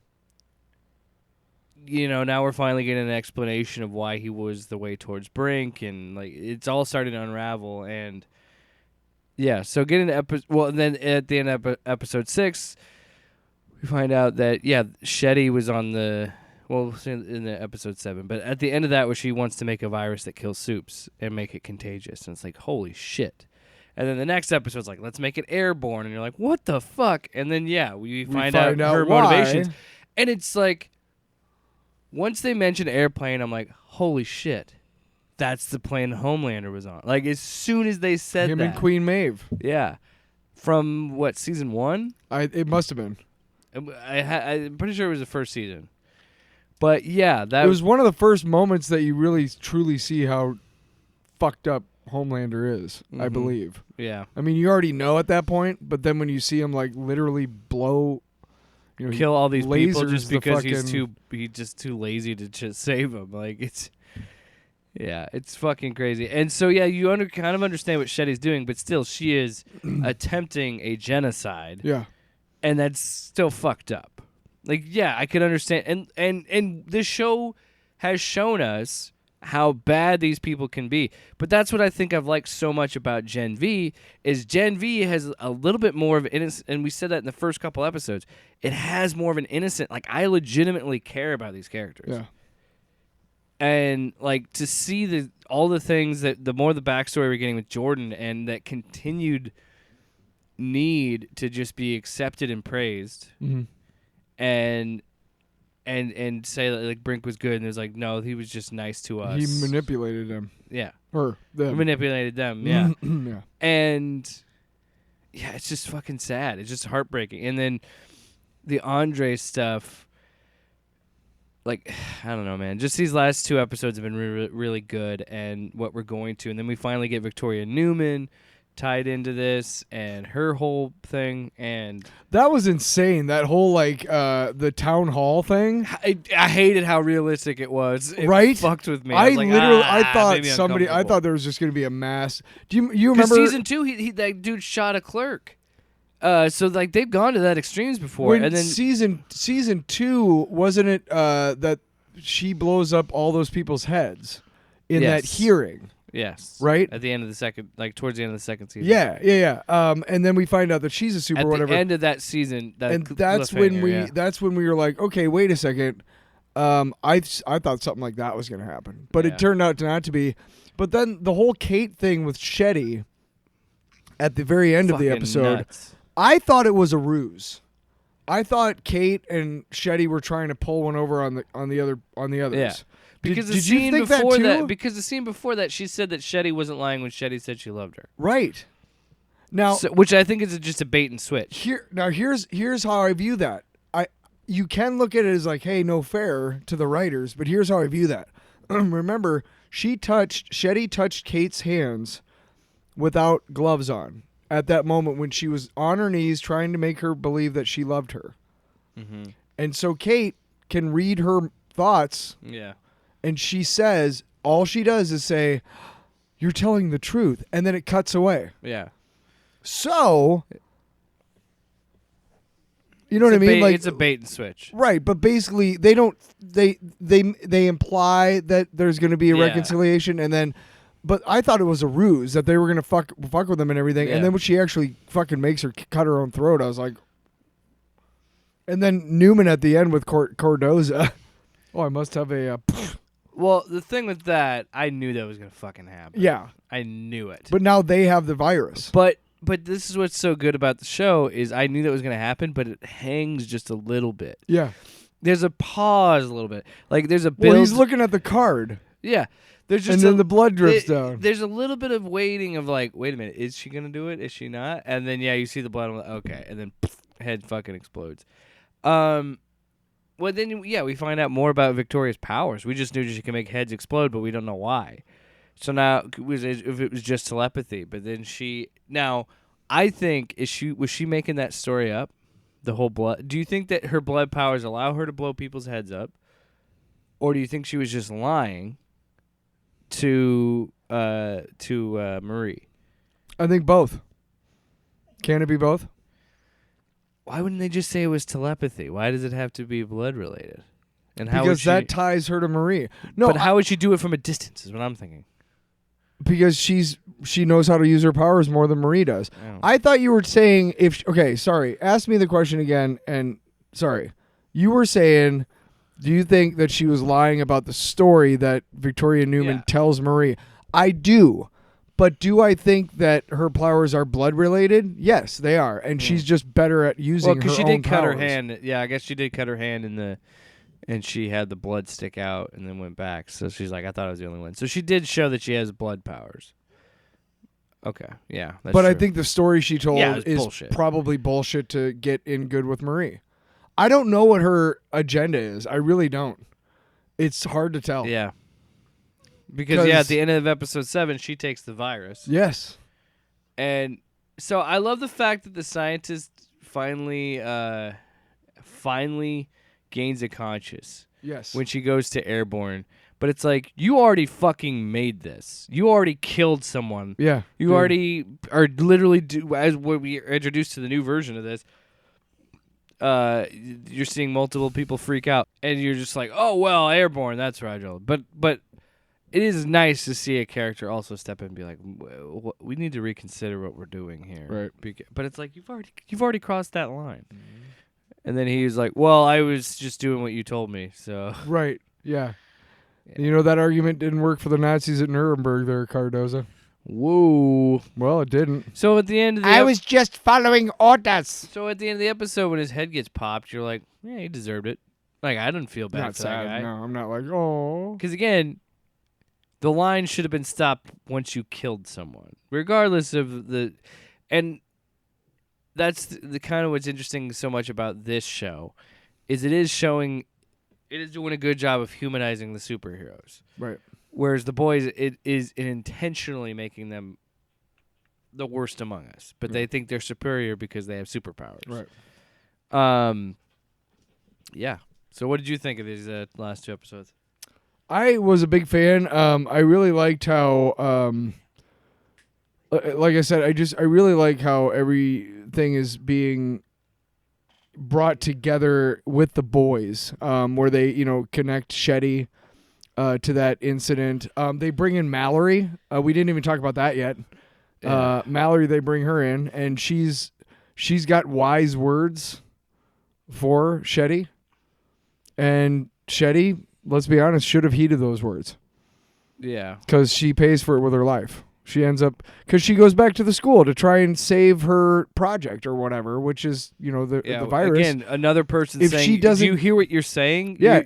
now we're finally getting an explanation of why he was the way towards Brink, and, like, it's all starting to unravel. And, yeah, so getting to then at the end of episode 6, we find out that, Shetty was on the... Well, in the episode 7, but at the end of that, where she wants to make a virus that kills soups and make it contagious, and it's like, holy shit. And then the next episode's like, let's make it airborne, and you're like, what the fuck? And then we find out her why. motivations, and it's like, once they mention airplane, I'm like, holy shit, that's the plane Homelander was on. Like as soon as they said him that, and Queen Maeve. Yeah, from what, season 1? It must have been. I'm pretty sure it was the first season. But yeah, it was one of the first moments that you really truly see how fucked up Homelander is, I believe. Yeah. I mean, you already know at that point, but then when you see him like literally blow, kill all these people just because he's just too lazy to just save them. Like it's fucking crazy. And so you kind of understand what Shetty's doing, but still she is attempting a genocide. Yeah. And that's still fucked up. Like, I could understand. And this show has shown us how bad these people can be. But that's what I think I've liked so much about Gen V, is Gen V has a little bit more of innocent, and we said that in the first couple episodes. It has more of an innocent, like, I legitimately care about these characters. Yeah. And, like, to see all the things that, the more the backstory we're getting with Jordan, and that continued need to just be accepted and praised. Mm-hmm. And say that like Brink was good, and there's like, no, he was just nice to us. He manipulated them. Yeah. Or them. He manipulated them, yeah. Yeah. And it's just fucking sad. It's just heartbreaking. And then the Andre stuff, like, I don't know, man. Just these last 2 episodes have been really good, and what we're going to. And then we finally get Victoria Newman tied into this and her whole thing, and that was insane. That whole like the town hall thing. I hated how realistic it was. It right? Fucked with me. I was like, literally I thought there was just going to be a mass. Do you remember season 2? He that dude shot a clerk. So like they've gone to that extremes before. And then season 2, wasn't it that she blows up all those people's heads in that hearing? Yes. Right? At the end of the second, like towards the end of the second season. Yeah. And then we find out that she's a super at whatever. At the end of that season, that's when we were like, okay, wait a second. I thought something like that was going to happen, but it turned out not to be. But then the whole Kate thing with Shetty at the very end of the episode, nuts. I thought it was a ruse. I thought Kate and Shetty were trying to pull one over on the others. Yeah. Because did you think that too? Because the scene before that, she said that Shetty wasn't lying when Shetty said she loved her. Right. Now, which I think is just a bait and switch. Here's how I view that. You can look at it as like, hey, no fair to the writers, but here's how I view that. Remember, Shetty touched Kate's hands without gloves on at that moment when she was on her knees trying to make her believe that she loved her. Mm-hmm. And so Kate can read her thoughts. Yeah. And she says, all she does is say, you're telling the truth. And then it cuts away. Yeah. So, you know what I mean? Like, it's a bait and switch. Right. But basically, they imply that there's going to be a reconciliation. And then, but I thought it was a ruse that they were going to fuck with them and everything. Yeah. And then when she actually fucking makes her cut her own throat, I was like, and then Newman at the end with Cordoza. Oh, I must have a... Well, the thing with that, I knew that was going to fucking happen. Yeah. I knew it. But now they have the virus. But this is what's so good about the show is I knew that was going to happen, but it hangs just a little bit. Yeah. There's a pause a little bit. Like there's a build. Well, he's looking at the card. Yeah. There's just and then the blood drips down. There's a little bit of waiting of like, wait a minute, is she going to do it? Is she not? And then, you see the blood. I'm like, okay. And then head fucking explodes. Well, then, yeah, we find out more about Victoria's powers. We just knew she can make heads explode, but we don't know why. So now, if it was just telepathy, but then now, I think, was she making that story up? The whole blood. Do you think that her blood powers allow her to blow people's heads up? Or do you think she was just lying to Marie? I think both. Can it be both? Why wouldn't they just say it was telepathy? Why does it have to be blood related? And how Because that ties her to Marie. No, but how would she do it from a distance? Is what I'm thinking. Because she knows how to use her powers more than Marie does. Oh. I thought you were saying okay, sorry. Ask me the question again. And sorry, you were saying, do you think that she was lying about the story that Victoria Newman tells Marie? I do. But do I think that her powers are blood related? Yes, they are, and she's just better at using her own powers. Well, because she did cut her hand. Yeah, I guess she did cut her hand and she had the blood stick out and then went back. So she's like, I thought I was the only one. So she did show that she has blood powers. Okay, yeah, that's but true. I think the story she told is bullshit. Probably bullshit to get in good with Marie. I don't know what her agenda is. I really don't. It's hard to tell. Yeah. Because at the end of episode 7, she takes the virus. Yes. And so I love the fact that the scientist finally gains a conscience. Yes. When she goes to Airborne. But it's like, you already fucking made this. You already killed someone. Yeah. You already are literally, as what we are introduced to the new version of this, you're seeing multiple people freak out. And you're just like, oh, well, Airborne, that's fragile. But it is nice to see a character also step in and be like, we need to reconsider what we're doing here. Right. But it's like, you've already crossed that line. Mm-hmm. And then he was like, well, I was just doing what you told me, so. Right, yeah. You know, that argument didn't work for the Nazis at Nuremberg there, Cardoza. Whoa. Well, it didn't. So at the end of the I was just following orders. So at the end of the episode, when his head gets popped, you're like, yeah, he deserved it. Like, I didn't feel bad Not for sad. that guy. No, I'm not like, oh. Because again, the line should have been stopped once you killed someone, regardless of the. And that's the kind of what's interesting so much about this show, is it is doing a good job of humanizing the superheroes. Right. Whereas the boys, it is intentionally making them the worst among us, but they think they're superior because they have superpowers. Right. Yeah. So what did you think of these last 2 episodes? I was a big fan. I really liked how, like I said, I really like how everything is being brought together with the boys, where they, connect Shetty to that incident. They bring in Mallory. We didn't even talk about that yet. Yeah. Mallory, they bring her in, and she's got wise words for Shetty. And Shetty, let's be honest, should have heeded those words. Yeah. Because she pays for it with her life. She ends up, because she goes back to the school to try and save her project or whatever, which is, the virus. Again, another person If saying, she doesn't- do you hear what you're saying? Yeah.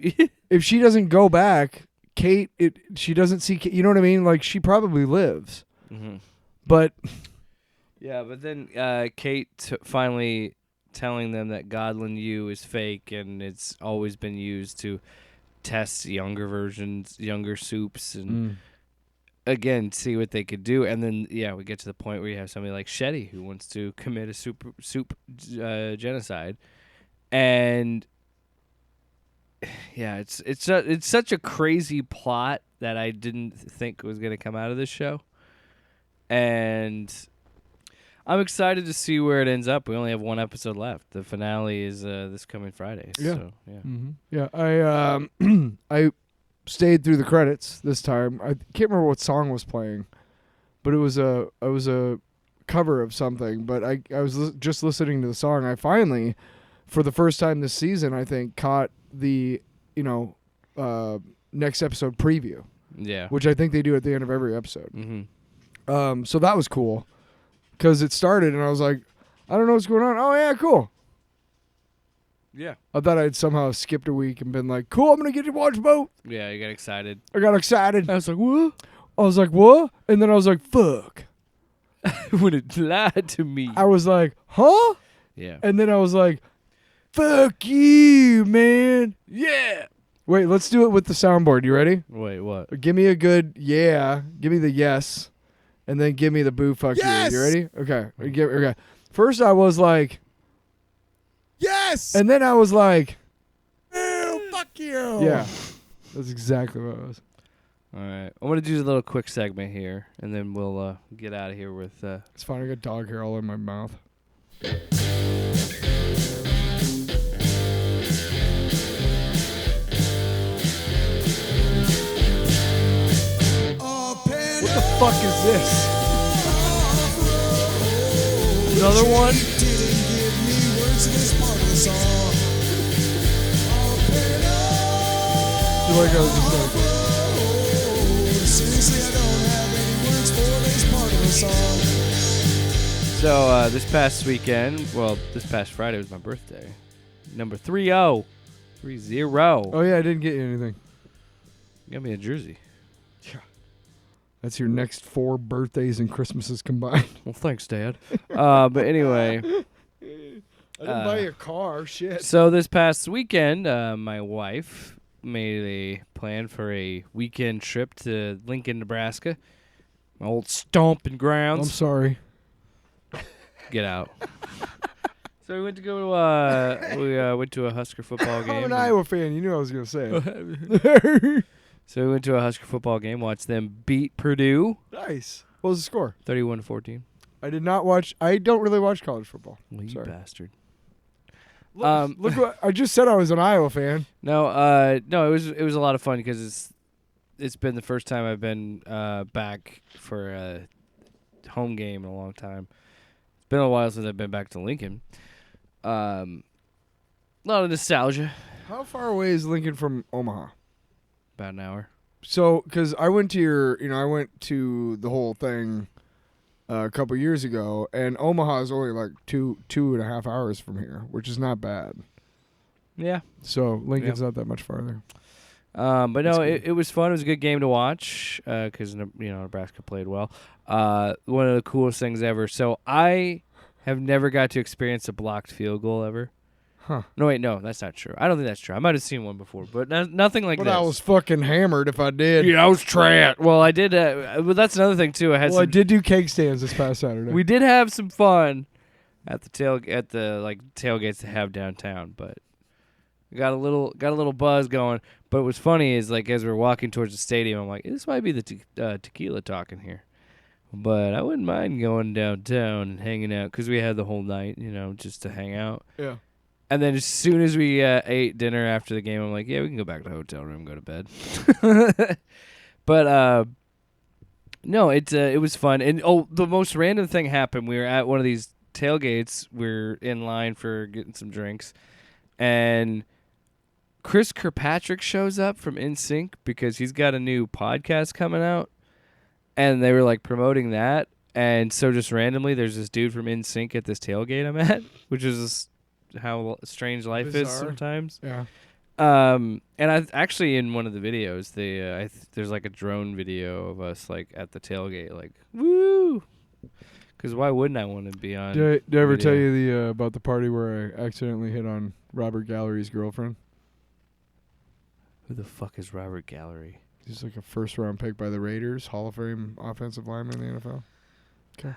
If she doesn't go back, Kate, she doesn't see, you know what I mean? Like, she probably lives. Mm-hmm. But. Yeah, but then Kate finally telling them that Godlin U is fake and it's always been used to test younger versions, younger soups, and again, see what they could do. And then, we get to the point where you have somebody like Shetty who wants to commit a soup genocide. And yeah, it's such a crazy plot that I didn't think was going to come out of this show. And I'm excited to see where it ends up. We only have 1 episode left. The finale is this coming Friday. Yeah. So, yeah. Mm-hmm. Yeah, I stayed through the credits this time. I can't remember what song was playing, but it was a cover of something. But I was just listening to the song. I finally, for the first time this season, I think, caught the next episode preview. Yeah. Which I think they do at the end of every episode. Mm-hmm. So that was cool. Because it started, and I was like, I don't know what's going on. Oh, yeah, cool. Yeah. I thought I'd somehow skipped a week and been like, cool, I'm going to get to watch both. Yeah, you got excited. I got excited. I was like, what? I was like, what? And then I was like, fuck. Would it lie to me? I was like, huh? Yeah. And then I was like, Fuck you, man. Yeah. Wait, let's do it with the soundboard. You ready? Wait, what? Give me a good yeah. Give me the yes. And then give me the boo fuck Yes! you. You ready? Okay. Okay. First I was like, Yes. and then I was like, Ew, fuck you. yeah. That's exactly what it was. All right. I'm going to do a little quick segment here, and then we'll get out of here with... It's fine. I got dog hair all in my mouth. What the fuck is this? Another one? I feel like I was just like, So this past weekend, this past Friday was my birthday. Number 30. 30. oh yeah, I didn't get you anything. Got me a jersey. That's your next 4 birthdays and Christmases combined. Well, thanks, Dad. But anyway, I didn't buy you a car. Shit. so this past weekend, my wife made a plan for a weekend trip to Lincoln, Nebraska. My old stomping I'm grounds. sorry. Get out. So we went to go to went to a Husker football game. I'm an Iowa fan. You knew I was gonna say it. So we went to a Husker football game, watched them beat Purdue Nice. What was the score? 31-14. I did not watch. I don't really watch college football. Well, you Sorry. bastard. Look what I just said. I was an Iowa fan. No, it was a lot of fun because it's been the first time I've been back for a home game in a long time. It's been a while since I've been back to Lincoln. A lot of nostalgia. How far away is Lincoln from Omaha? About an hour. So, because I went to I went to the whole thing a couple years ago, and Omaha is only like 2.5 hours from here, which is not bad. Yeah. So Lincoln's not that much farther. But no, it was fun. It was a good game to watch because Nebraska played well. One of the coolest things ever. So I have never got to experience a blocked field goal ever. Huh. No, wait, no, that's not true. I don't think that's true. I might have seen one before, but nothing like But this. I was fucking hammered if I did. Yeah, I was trash. Well, I did. But that's another thing too. I did do cake stands this past Saturday. We did have some fun at the tailgates to have downtown, but we got a little buzz going. But what's funny is like as we're walking towards the stadium, I'm like, this might be the tequila talking here, but I wouldn't mind going downtown and hanging out because we had the whole night, just to hang out. Yeah. And then as soon as we ate dinner after the game, I'm like, yeah, we can go back to the hotel room, go to bed. But no, it was fun. And the most random thing happened. We were at one of these tailgates. We're in line for getting some drinks, and Chris Kirkpatrick shows up from NSYNC because he's got a new podcast coming out, and they were like promoting that. And so just randomly, there's this dude from NSYNC at this tailgate I'm at, which is how strange life is Bizarre. sometimes. Yeah. And I actually in one of the videos, there's like a drone video of us like at the tailgate, like woo. Because why wouldn't I want to be on? Did I ever video? tell you about the party where I accidentally hit on Robert Gallery's girlfriend? Who the fuck is Robert Gallery? He's like a first-round pick by the Raiders, Hall of Fame offensive lineman in the NFL. Okay.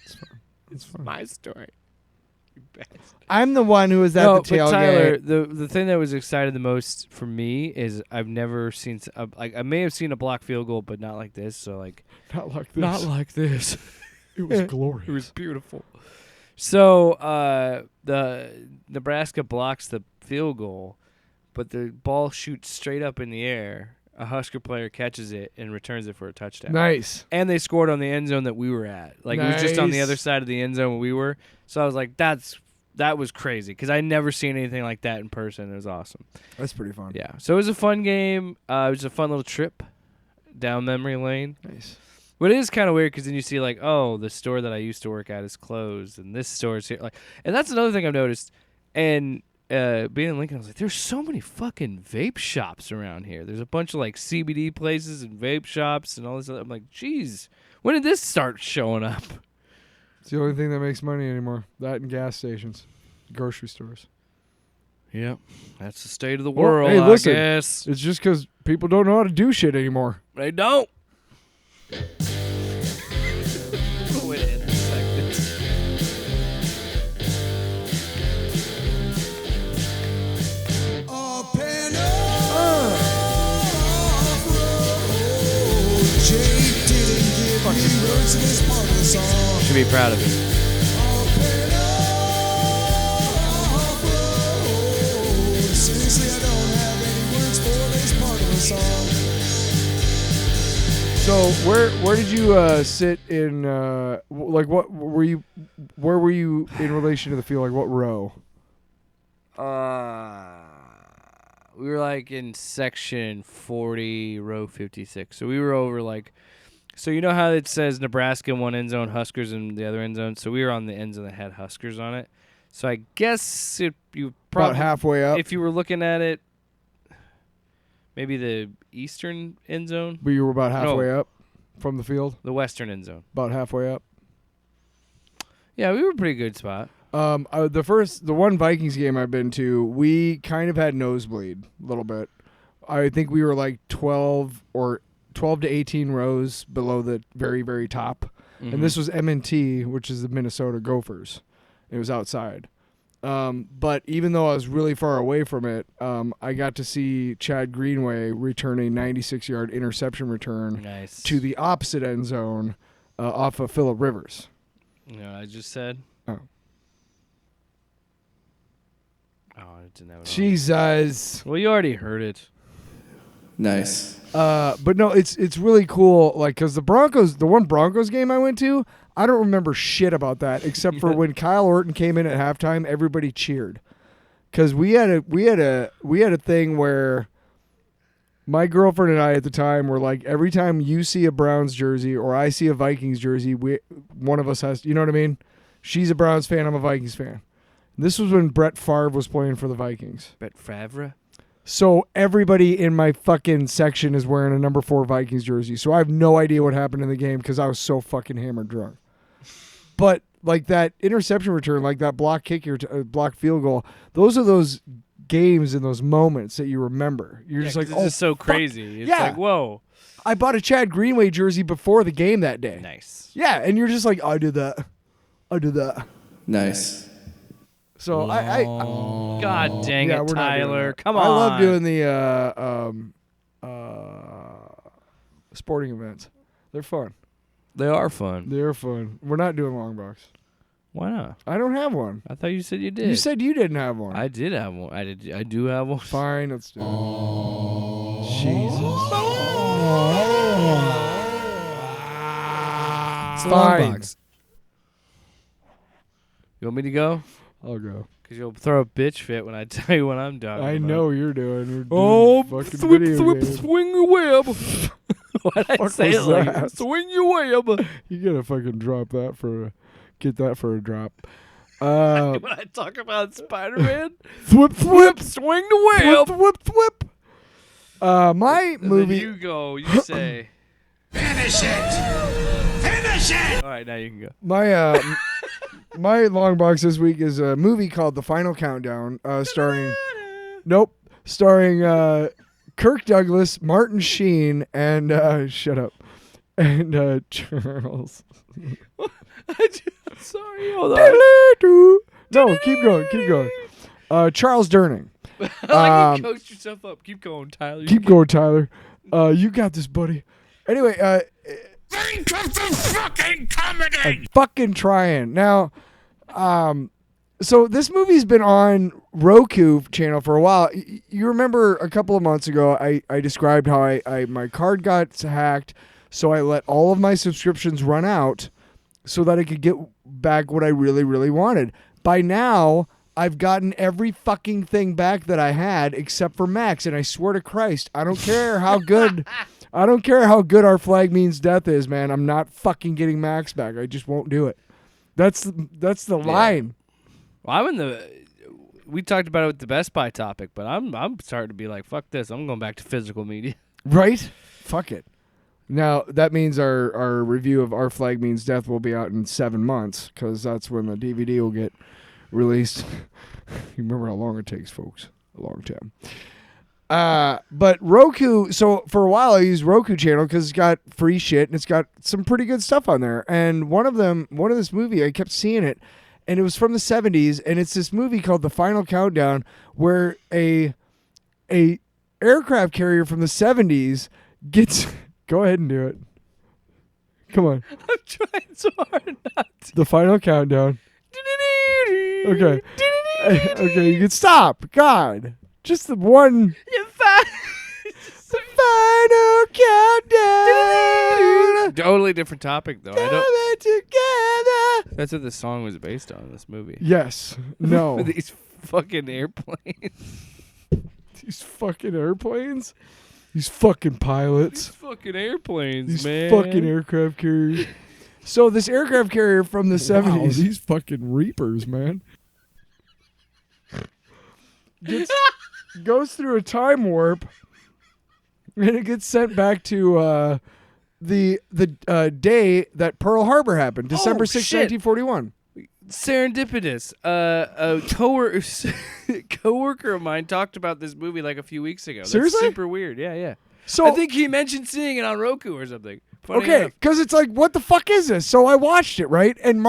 It's fine. It's fine. My story. I'm the one who was at No, the tailgate. but Tyler, the thing that was excited the most for me is I've never seen I may have seen a block field goal, but not like this. So like Not like this. not like this. It was glorious. It was beautiful. So the Nebraska blocks the field goal, but the ball shoots straight up in the air. A Husker player catches it and returns it for a touchdown. Nice. And they scored on the end zone that we were at. Like, it was just on the Nice. other side of the end zone where we were. So I was like, that was crazy because I never seen anything like that in person. It was awesome. That's pretty fun. Yeah. So it was a fun game. It was a fun little trip down memory lane. Nice. But it is kind of weird because then you see, like, oh, the store that I used to work at is closed, and this store is here. Like, and that's another thing I've noticed. And being in Lincoln, I was like, there's so many fucking vape shops around here. There's a bunch of like CBD places and vape shops and all this other. I'm like, geez, when did this start showing up? It's the only thing that makes money anymore. That and gas stations. grocery stores. Yep. That's the state of the Well, world, hey, listen. I guess. It's just because people don't know how to do shit anymore. They don't. Wait a second. Should be proud of it. So where did you sit in like what were you where were you in relation to the field? Like what row? We were like in section 40, row 56. So we were over like, so you know how it says Nebraska in one end zone, Huskers in the other end zone. So we were on the end zone that had Huskers on it. So I guess you probably About halfway up. if you were looking at it, maybe the eastern end zone, But you were about halfway up from the field? the western end zone. About halfway up. Yeah, we were a pretty good spot. The one Vikings game I've been to, we kind of had nosebleed a little bit. I think we were like 12 to 18 rows below the very, very top. And this was M&T, which is the Minnesota Gophers. It was outside. But even though I was really far away from it, I got to see Chad Greenway return a 96-yard interception return Nice. to the opposite end zone off of Phillip Rivers. You know what I just said? Oh. Oh, I didn't have it on. Jesus. Well, you already heard it. Nice. But no, it's really cool. Like, cause the one Broncos game I went to, I don't remember shit about that except for when Kyle Orton came in at halftime, everybody cheered. Cause we had a thing where my girlfriend and I at the time were like, every time you see a Browns jersey or I see a Vikings jersey, one of us has, you know what I mean? She's a Browns fan, I'm a Vikings fan. This was when Brett Favre was playing for the Vikings. Brett Favre? So everybody in my fucking section is wearing a number 4 Vikings jersey. So I have no idea what happened in the game because I was so fucking hammered drunk. But like that interception return, like that block kick, block field goal, those are those games and those moments that you remember. You're just like, this oh, is so fuck. crazy. It's Yeah. like, whoa. I bought a Chad Greenway jersey before the game that day. Nice. Yeah, and you're just like, I did that. Nice. So God dang yeah, it, we're not doing Tyler. that. Come on. I love doing the sporting events. They're fun. They are fun. They're fun. We're not doing long box. Why not? I don't have one. I thought you said you did. You said you didn't have one. I did have one. I do have one. Fine, let's do it. Jesus. It's the Fine. long box. You want me to go? I'll go. Because you'll throw a bitch fit when I tell you when I'm done. I know you're doing. You're Oh, doing fucking thwip, video thwip, games. swing your web. Why'd I Fuck say it was like that? that? Swing your web. You gotta fucking drop that get that for a drop. When I talk about Spider-Man, Thwip, thwip, swing the web. thwip, thwip, thwip. My And then movie. you go. You say. Finish it! Finish it! All right, now you can go. My long box this week is a movie called The Final Countdown, starring Kirk Douglas, Martin Sheen, and shut up, and Charles. Sorry, hold on. No, keep going. Charles Durning. I like you coached yourself up. Keep going, Tyler. Keep going, Tyler. You got this, buddy. Anyway, Think of the fucking comedy! I'm fucking trying. Now, so this movie's been on Roku channel for a while. You remember a couple of months ago, I described how I my card got hacked, so I let all of my subscriptions run out so that I could get back what I really, really wanted. By now, I've gotten every fucking thing back that I had except for Max, and I swear to Christ, I don't care how good Our Flag Means Death is, man. I'm not fucking getting Max back. I just won't do it. That's the line. Well, we talked about it with the Best Buy topic, but I'm starting to be like, fuck this. I'm going back to physical media. Right? Fuck it. Now, that means our review of Our Flag Means Death will be out in 7 months because that's when the DVD will get released. You remember how long it takes, folks? A long time. But Roku, so for a while I used Roku channel because it's got free shit and it's got some pretty good stuff on there. And one of this movie, I kept seeing it, and it was from the 70s, and it's this movie called The Final Countdown, where a aircraft carrier from the 70s gets. Go ahead and do it. Come on. I'm trying so hard not to. The Final Countdown. Okay. Okay, you can stop. God. Just the one. The Final Countdown. Totally different topic, though. I don't. Together. That's what the song was based on. This movie. Yes. No. These fucking airplanes. These fucking airplanes. These fucking pilots. These fucking airplanes, These man. fucking aircraft carriers. So this aircraft carrier from the 70s. Wow, these fucking reapers, man. Goes through a time warp, and it gets sent back to the day that Pearl Harbor happened, December 6th, shit. 1941. Serendipitous. A coworker of mine talked about this movie like a few weeks ago. That's Seriously? super weird. Yeah. So I think he mentioned seeing it on Roku or something. Funny okay, enough. because it's like, what the fuck is this? So I watched it, right? And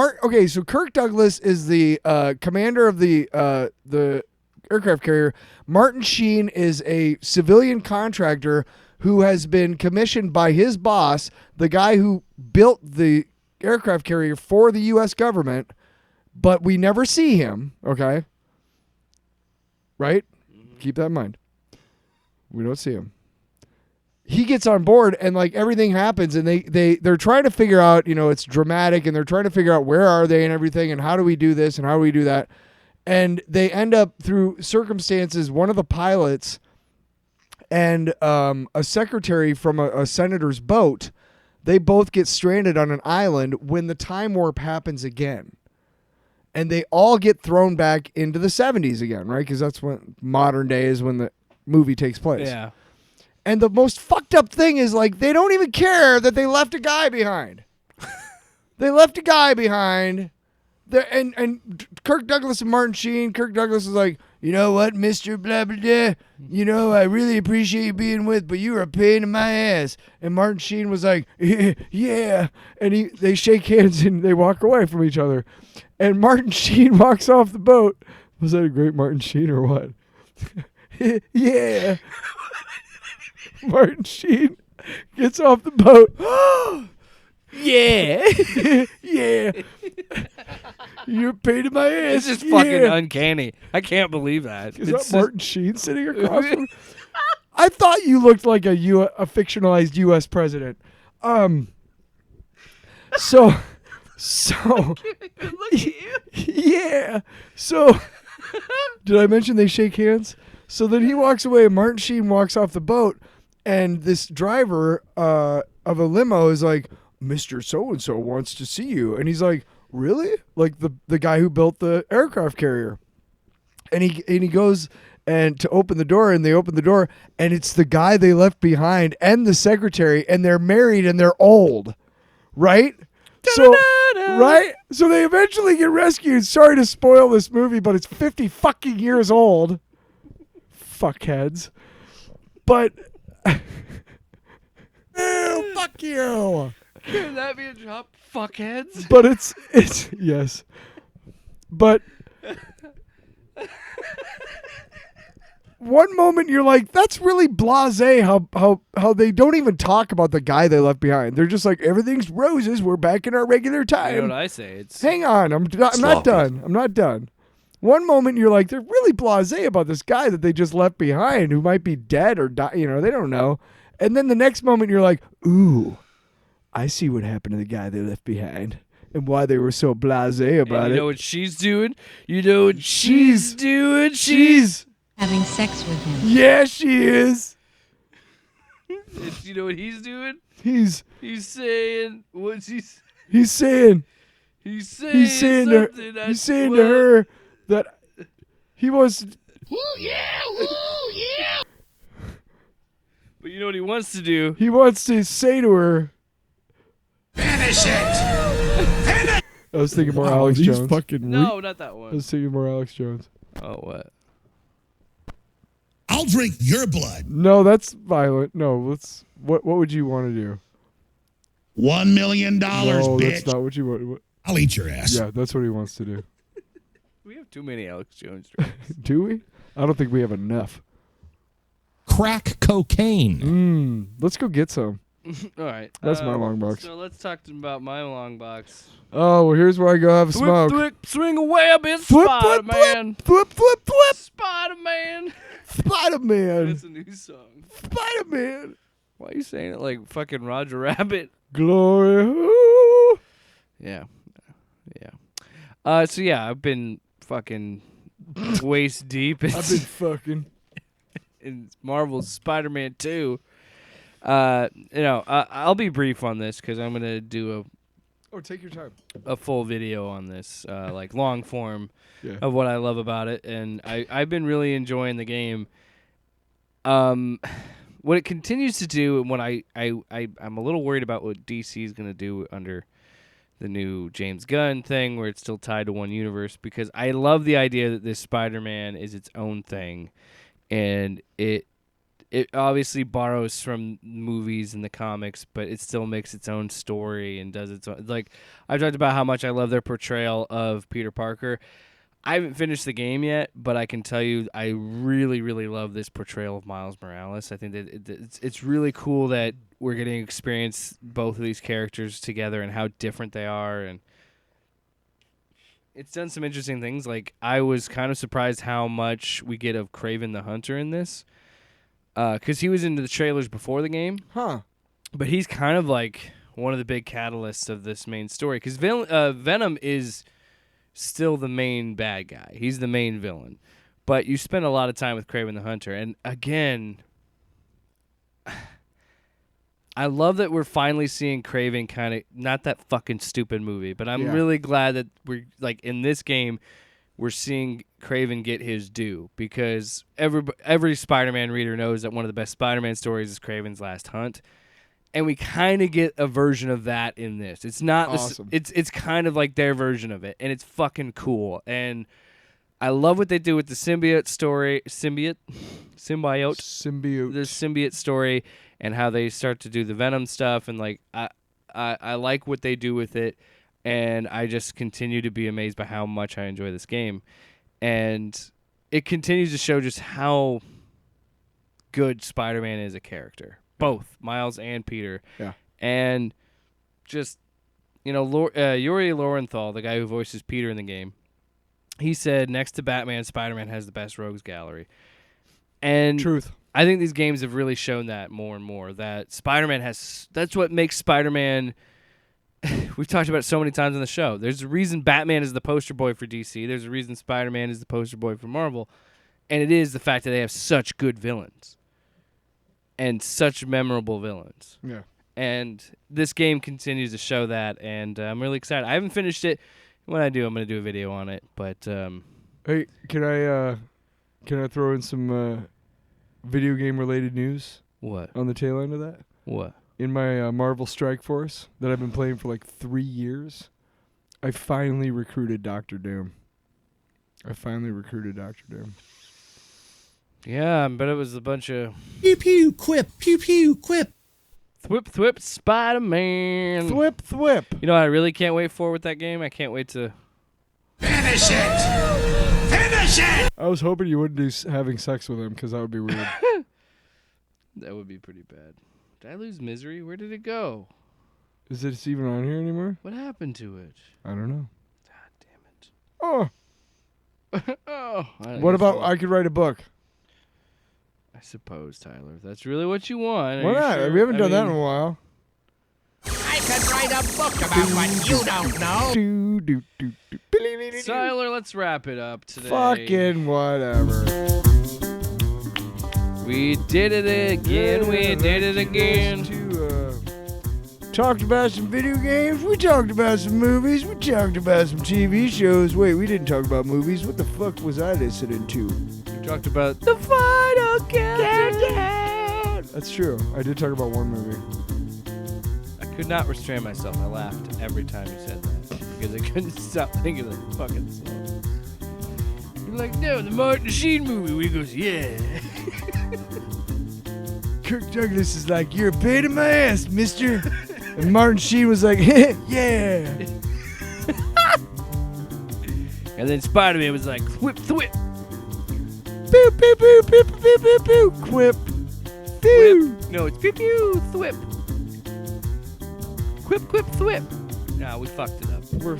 so Kirk Douglas is the commander of the aircraft carrier. Martin Sheen is a civilian contractor who has been commissioned by his boss, the guy who built the aircraft carrier for the U.S. government, but we never see him, okay? Right? Keep that in mind. We don't see him. He gets on board and like everything happens and they're trying to figure out, it's dramatic and they're trying to figure out where are they and everything and how do we do this and how do we do that. And they end up through circumstances, one of the pilots and a secretary from a senator's boat, they both get stranded on an island when the time warp happens again. And they all get thrown back into the 70s again, right? Because that's when modern day is when the movie takes place. Yeah. And the most fucked up thing is like they don't even care that they left a guy behind. They left a guy behind. And Kirk Douglas and Martin Sheen, Kirk Douglas is like, you know what, Mr. Blah, blah, blah. I really appreciate you being with, but you were a pain in my ass. And Martin Sheen was like, yeah. And they shake hands and they walk away from each other. And Martin Sheen walks off the boat. Was that a great Martin Sheen or what? Yeah. Martin Sheen gets off the boat. Yeah. Yeah. You're a pain in my ass. This is fucking uncanny. I can't believe that. Is that Martin Sheen sitting across from me? I thought you looked like a fictionalized U.S. president. So Look at you. yeah. So did I mention they shake hands? So then he walks away and Martin Sheen walks off the boat and this driver of a limo is like, Mr. So-and-so wants to see you. And he's like, really? Like the guy who built the aircraft carrier. And he goes and to open the door and they open the door and it's the guy they left behind and the secretary and they're married and they're old. Right? So, right? So they eventually get rescued. Sorry to spoil this movie, but it's 50 fucking years old. Fuckheads. But Ew, fuck you. Can that be a drop? Fuckheads. but it's yes. But one moment you're like, that's really blasé how they don't even talk about the guy they left behind. They're just like, everything's roses. We're back in our regular time. You know what I say? It's Hang on, I'm not done. I'm not done. One moment you're like, they're really blasé about this guy that they just left behind who might be dead or die. They don't know. And then the next moment you're like, ooh, I see what happened to the guy they left behind and why they were so blasé about you it. know what she's doing? You know what she's doing? She's Having sex with him. yeah, she is. You know what he's doing? He's saying, what's he saying? he's saying He's saying he's saying something. to, he's saying to her that he wants. But you know what he wants to do? He wants to say to her. Finish it. I was thinking more Wow, Alex these Jones. fucking No, not that I one. was thinking more Alex Jones. Oh, what? I'll drink your blood. No, that's violent. No, let's. What would you want to do? $1 million, No, bitch. that's not what you want. I'll eat your ass. Yeah, that's what he wants to do. We have too many Alex Jones jokes. Do we? I don't think we have enough. Crack cocaine. Let's go get some. All right. That's my long box. So let's talk about my long box. Oh, well, here's where I go have a smoke. Swing a web, it's Flip, Spider-Man. Flip, flip, flip. Spider-Man. Spider-Man. That's a new song. Spider-Man. Why are you saying it like fucking Roger Rabbit? Glory. Ooh. Yeah. Yeah. So yeah, I've been fucking waist deep I've been fucking. in Marvel's Spider-Man 2. I'll be brief on this because I'm gonna do Oh, take your time. a full video on this, like long form Yeah. of what I love about it, and I've been really enjoying the game. What it continues to do, and what I'm a little worried about what DC is gonna do under the new James Gunn thing, where it's still tied to one universe, because I love the idea that this Spider-Man is its own thing, and it obviously borrows from movies and the comics, but it still makes its own story and does its own. Like, I've talked about how much I love their portrayal of Peter Parker. I haven't finished the game yet, but I can tell you I really, really love this portrayal of Miles Morales. I think that it's really cool that we're getting to experience both of these characters together and how different they are, and it's done some interesting things. Like, I was kind of surprised how much we get of Kraven the Hunter in this, because he was into the trailers before the game. Huh. But he's kind of like one of the big catalysts of this main story, because Venom is still the main bad guy. He's the main villain. But you spend a lot of time with Kraven the Hunter. And again, I love that we're finally seeing Kraven kind of, not that fucking stupid movie, but I'm really glad that we're, like, in this game, we're seeing Kraven get his due, because every Spider-Man reader knows that one of the best Spider-Man stories is Kraven's Last Hunt, and we kind of get a version of that in this. It's not awesome. It's kind of like their version of it, and it's fucking cool. And I love what they do with the symbiote, the symbiote story, and how they start to do the Venom stuff, and like I like what they do with it. And I just continue to be amazed by how much I enjoy this game. And it continues to show just how good Spider-Man is a character. Both Miles and Peter. Yeah. And just, Yuri Lowenthal, the guy who voices Peter in the game, he said next to Batman, Spider-Man has the best rogues gallery. And Truth. I think these games have really shown that more and more, that Spider-Man that's what makes Spider-Man... We've talked about it so many times on the show. There's a reason Batman is the poster boy for DC. There's a reason Spider-Man is the poster boy for Marvel. And it is the fact that they have such good villains. And such memorable villains. Yeah. And this game continues to show that, and I'm really excited. I haven't finished it. When I do, I'm going to do a video on it. But Hey, can I throw in some video game related news what? on the tail end of that? What? In my Marvel Strike Force that I've been playing for like 3 years, I finally recruited Dr. Doom. Yeah, but it was a bunch of Pew pew quip, pew pew quip. thwip Spider-Man. Thwip, thwip. You know what I really can't wait for with that game? I can't wait to... Finish it! Finish it! I was hoping you wouldn't do having sex with him, because that would be weird. That would be pretty bad. Did I lose Misery? Where did it go? Is it even on here anymore? What happened to it? I don't know. God damn it. Oh, Oh. what about I could write a book? I suppose, Tyler. If that's really what you want. Why not? Sure? We haven't done that in a while. I could write a book about what you don't know. Do, do, do, do. Tyler, let's wrap it up today. Fucking whatever. We did it again. We did it again. Talked about some video games. We talked about some movies. We talked about some TV shows. Wait, we didn't talk about movies. What the fuck was I listening to? We talked about the final countdown. That's true. I did talk about one movie. I could not restrain myself. I laughed every time you said that. because I couldn't stop thinking of the fucking song. You're like, no, the Martin Sheen movie. Where he goes, yeah. Kirk Douglas is like, you're a pain in my ass, mister. And Martin Sheen was like, yeah. And then Spider-Man was like, whip, thwip. Pew, pew, pew, pew, pew, pew, pew. Quip. Pew. Whip. No, it's pew, pew, thwip. Quip, quip, thwip. Nah, we fucked it up. We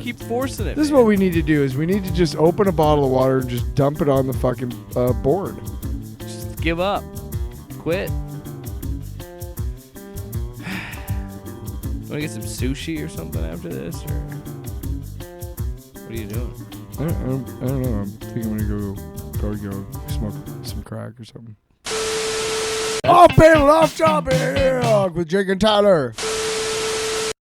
keep forcing it. This is what we need to do is we need to just open a bottle of water and just dump it on the fucking board. Just give up. Quit. Want to get some sushi or something after this, or what are you doing? I don't know. I'm thinking I'm gonna go smoke some crack or something. Off panel, off topic with Jake and Tyler.